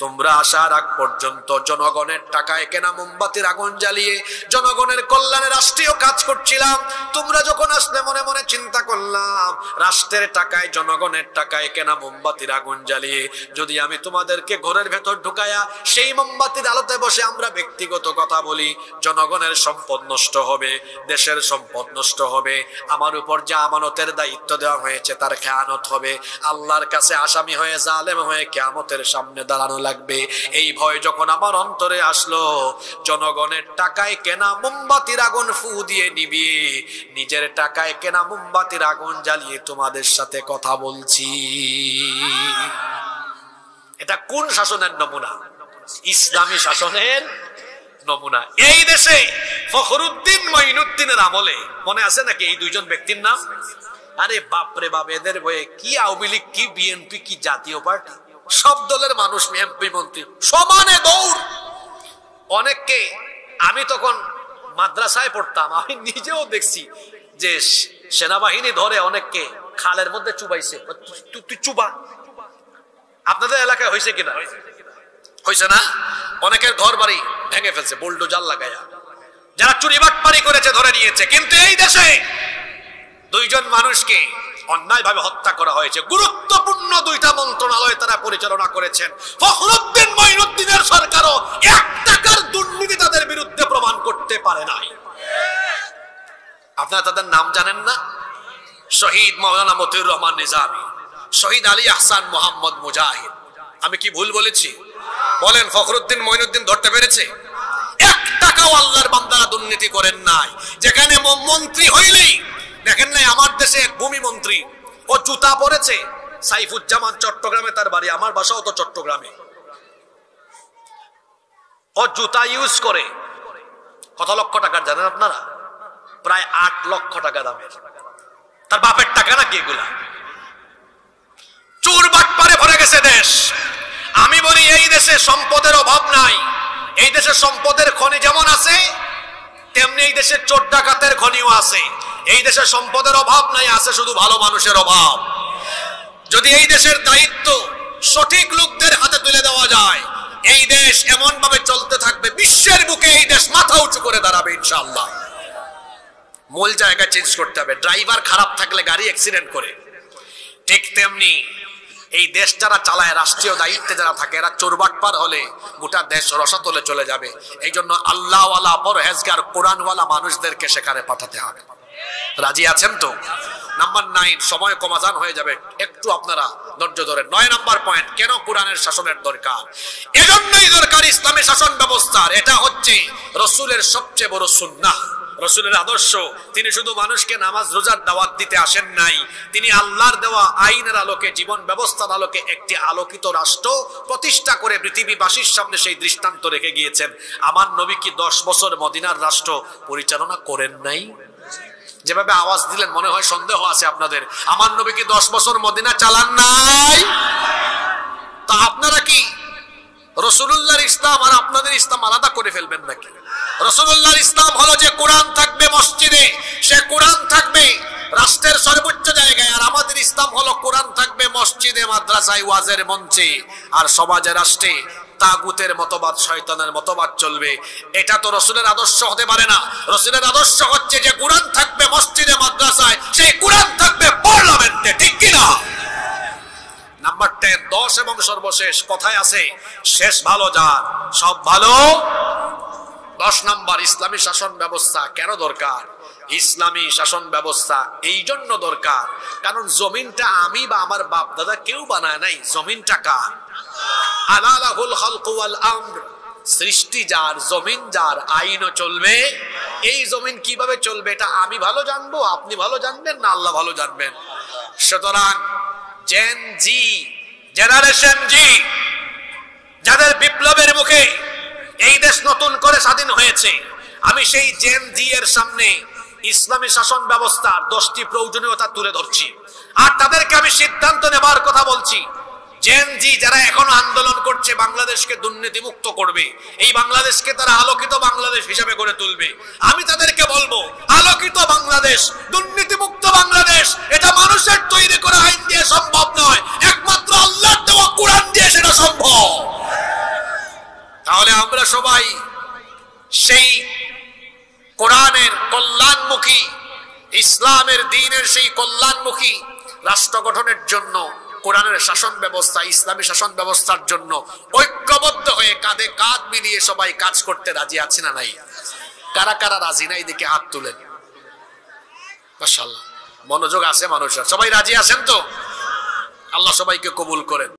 তোমরা আসার আগ পর্যন্ত জনগণের টাকায় কেনা মোমবাতির আগুন জ্বালিয়ে জনগণের কল্যাণে রাষ্ট্রীয় কাজ করছিলাম। তোমরা যখন আসলে মনে মনে চিন্তা করলাম, রাষ্ট্রের টাকায় জনগণের টাকায় কেনা মোমবাতির আগুন জ্বালিয়ে যদি আমি তোমাদেরকে ঘরের ভেতর ঢুকায়া সেই মোমবাতির আলোতে বসে আমরা ব্যক্তিগত কথা বলি, জনগণের সম্পদ নষ্ট হবে, দেশের সম্পদ নষ্ট হবে, আমার উপর যে আমানতের দায়িত্ব দেওয়া হয়েছে তার খেয়ানত হবে, আল্লাহর কাছে আসামি হয়ে জালেম হয়ে কিয়ামতের সামনে দাঁড়ানো লাগবে। এই ভয় যখন আমার অন্তরে আসলো, জনগণের টাকায় কেনা মোমবাতির আগুন ফু দিয়ে নিভিয়ে নিজের টাকায় কেনা মোমবাতির আগুন জ্বালিয়ে তোমাদের সাথে কথা বলছি। এটা কোন শাসনের নমুনা? ইসলামী শাসনের নমুনা। এই দেশে ফখরুদ্দিন মঈনুদ্দিনের আমলে মনে আছে নাকি এই দুইজন ব্যক্তির নাম? আরে বাপরে বাপ, এদের বয়ে কি আওয়ামী লীগ, কি বিএনপি, কি জাতীয় পার্টি, সব দলের মানুষ এমপি মন্ত্রী সমানে দৌড়। অনেককে আমি তখন মাদ্রাসায় পড়তাম, আমি নিজেও দেখছি যে সেনাবাহিনী ধরে অনেককে খালের মধ্যে চুবাইছে। তুই চুবা। আপনাদের এলাকায় হয়েছে কিনা? হয়েছে না? অনেকের ঘর বাড়ি ভেঙে ফেলছে বুলডোজার লাগায়া, যারা চুরি বাটপারি করেছে ধরে নিয়েছে। কিন্তু এই দেশে দুইজন মানুষকে অন্যায়ভাবে হত্যা করা হয়েছে। গুরুত্বপূর্ণ দুইটা মন্ত্রণালয় তারা পরিচালনা করেছেন। ফখরুদ্দিন মঈনুদ্দিনের সরকারও 1 টাকার দুর্নীতি তাদের বিরুদ্ধে প্রমাণ করতে পারে নাই। আপনারা তাদের নাম জানেন না? শহীদ মাওলানা মতিউর রহমান নিজামী, শহীদ আলী আহসান মোহাম্মদ মুজাহিদ। আমি কি ভুল বলেছি? বলেন, ফখরুদ্দিন মঈনুদ্দিন ধরতে পেরেছে? 1 টাকাও আল্লাহর বান্দারা দুর্নীতি করেন নাই। যেখানে মন্ত্রী হইলেই দেখেন নাই, আমার দেশে এক ভূমি মন্ত্রী, ও জুতা পরেছে। সাইফুজ্জামান চট্টগ্রামে তার বাড়ি, আমার বাসাও তো চট্টগ্রামে। ও জুতা ইউজ করে কত লক্ষ টাকার জানেন আপনারা? প্রায় 8 লক্ষ টাকা দামের। তার বাপের টাকা নাকি এগুলা? চোর বাটপারে ভরে গেছে দেশ। আমি বলি, এই দেশে সম্পদের অভাব নাই। এই দেশে সম্পদের খনি যেমন আছে, তেমনি এই দেশে চোর ডাকাতের খনিও আছে। এই দেশে সম্পদের অভাব নাই, আছে শুধু ভালো মানুষের অভাব। যদি এই দেশের দায়িত্ব সঠিক লোকদের হাতে তুলে দেওয়া যায়, এই দেশ এমন ভাবে চলতে থাকবে, বিশ্বের বুকে এই দেশ মাথা উঁচু করে দাঁড়াবে ইনশাআল্লাহ। মূল জায়গা চেঞ্জ করতে হবে। ড্রাইভার খারাপ থাকলে গাড়ি অ্যাক্সিডেন্ট করে, ঠিক তেমনি এই দেশ যারা চালায়, রাষ্ট্রীয় দায়িত্বে যারা থাকে, এরা চোরবাটপার হলে গোটা দেশ রসাতলে চলে যাবে। এই জন্য আল্লাহওয়ালা, পরহেজগার, কোরআনওয়ালা মানুষদেরকে সেখানে পাঠাতে হবে। রাজি আছেন তো? নাম্বার 9, সময় কমাজান হয়ে যাবে, একটু আপনারা ধৈর্য ধরেন। 9 নাম্বার পয়েন্ট, কেন কোরআনের শাসনের দরকার? এজন্যই দরকার ইসলামী শাসন ব্যবস্থার। এটা হচ্ছে রাসূলের সবচেয়ে বড় সুন্নাহ, রাসূলের আদর্শ। তিনি শুধু মানুষকে নামাজ রোজার দাওয়াত দিতে আসেন নাই, তিনি আল্লাহর দেওয়া আইনের আলোকে, জীবন ব্যবস্থার আলোকে একটি আলোকিত রাষ্ট্র প্রতিষ্ঠা করে পৃথিবীবাসীর সামনে সেই দৃষ্টান্ত রেখে গিয়েছেন। আমার নবী কি 10 বছর মদিনার রাষ্ট্র পরিচালনা করেন নাই? যেভাবে আওয়াজ দিলেন মনে হয় সন্দেহ আছে আপনাদের। আমার নবী কি 10 বছর মদিনা চালান নাই? তা আপনারা কি রাসূলুল্লাহর ইসলাম আর আপনাদের ইসলাম আলাদা করে ফেলবেন নাকি? রাসূলুল্লাহর ইসলাম হলো যে কোরআন থাকবে মসজিদে, সে কোরআন থাকবে রাষ্ট্রের সর্বোচ্চ জায়গায়, আর আমাদের ইসলাম হলো কোরআন থাকবে মসজিদে, মাদ্রাসায়, ওয়াজের মঞ্চে, আর সমাজে, রাষ্ট্রে তাগুতের মতবাদ, শয়তানের মতবাদ চলবে। এটা তো রাসূলের আদর্শ হতে পারে না। রাসূলের আদর্শ হচ্ছে যে কোরআন থাকবে মসজিদে, মাদ্রাসায়, সেই কোরআন থাকবে পার্লামেন্টে, ঠিক কি না? নাম্বার 10, 10 এবং সর্বশেষ, কথায় আছে শেষ ভালো যার সব ভালো। 10 নাম্বার, ইসলামী শাসন ব্যবস্থা কেন দরকার? ইসলামী শাসন ব্যবস্থা এই জন্য দরকার কারণ জমিনটা আমি বা আমার বাপ দাদা কেউ বানায় নাই। জমিনটা কার? আলা লাহুল খালকু ওয়াল আমর, সৃষ্টি যার, জমিন যার, আইনও চলবে। এই জমিন কিভাবে চলবে এটা আমি ভালো জানবো, আপনি ভালো জানবেন না আল্লাহ ভালো জানবেন। সুতরাং জেন জি, জেনারেশন জি, যাদের বিপ্লবের মুখে এই দেশ নতুন করে স্বাধীন হয়েছে, আমি সেই জেন জি এর সামনে ইসলামী শাসন ব্যবস্থার 10টি প্রয়োজনীয়তা তুলে ধরছি, আর তাদেরকে আমি সিদ্ধান্ত নেবার কথা বলছি। জেন জি যারা এখনো আন্দোলন করছে বাংলাদেশকে দুর্নীতি মুক্ত করবে, এই বাংলাদেশকে তারা আলোকিত বাংলাদেশ হিসাবে গড়ে তুলবে, আমি তাদেরকে বলবো আলোকিত বাংলাদেশ, দুর্নীতি মুক্ত বাংলাদেশ এটা মানুষের তৈরি করা আইন দিয়ে সম্ভব নয়, একমাত্র আল্লাহর দেওয়া কোরআন দিয়ে সেটা সম্ভব। তাহলে আমরা সবাই সেই কোরআনের কল্যাণমুখী, ইসলামের দ্বীনের সেই কল্যাণমুখী রাষ্ট্র গঠনের জন্য, কোরআনের শাসন ব্যবস্থা, ইসলামী শাসন ব্যবস্থার জন্য ঐক্যবদ্ধ হয়ে কাঁধে কাঁধ মিলিয়ে সবাই কাজ করতে রাজি আছি না নাই? কারা কারা রাজি নাই দিকে হাত তুলেন। মাশাআল্লাহ, মনোযোগ আছে মানুষের, সবাই রাজি আছেন তো? আল্লাহ সবাইকে কবুল করেন।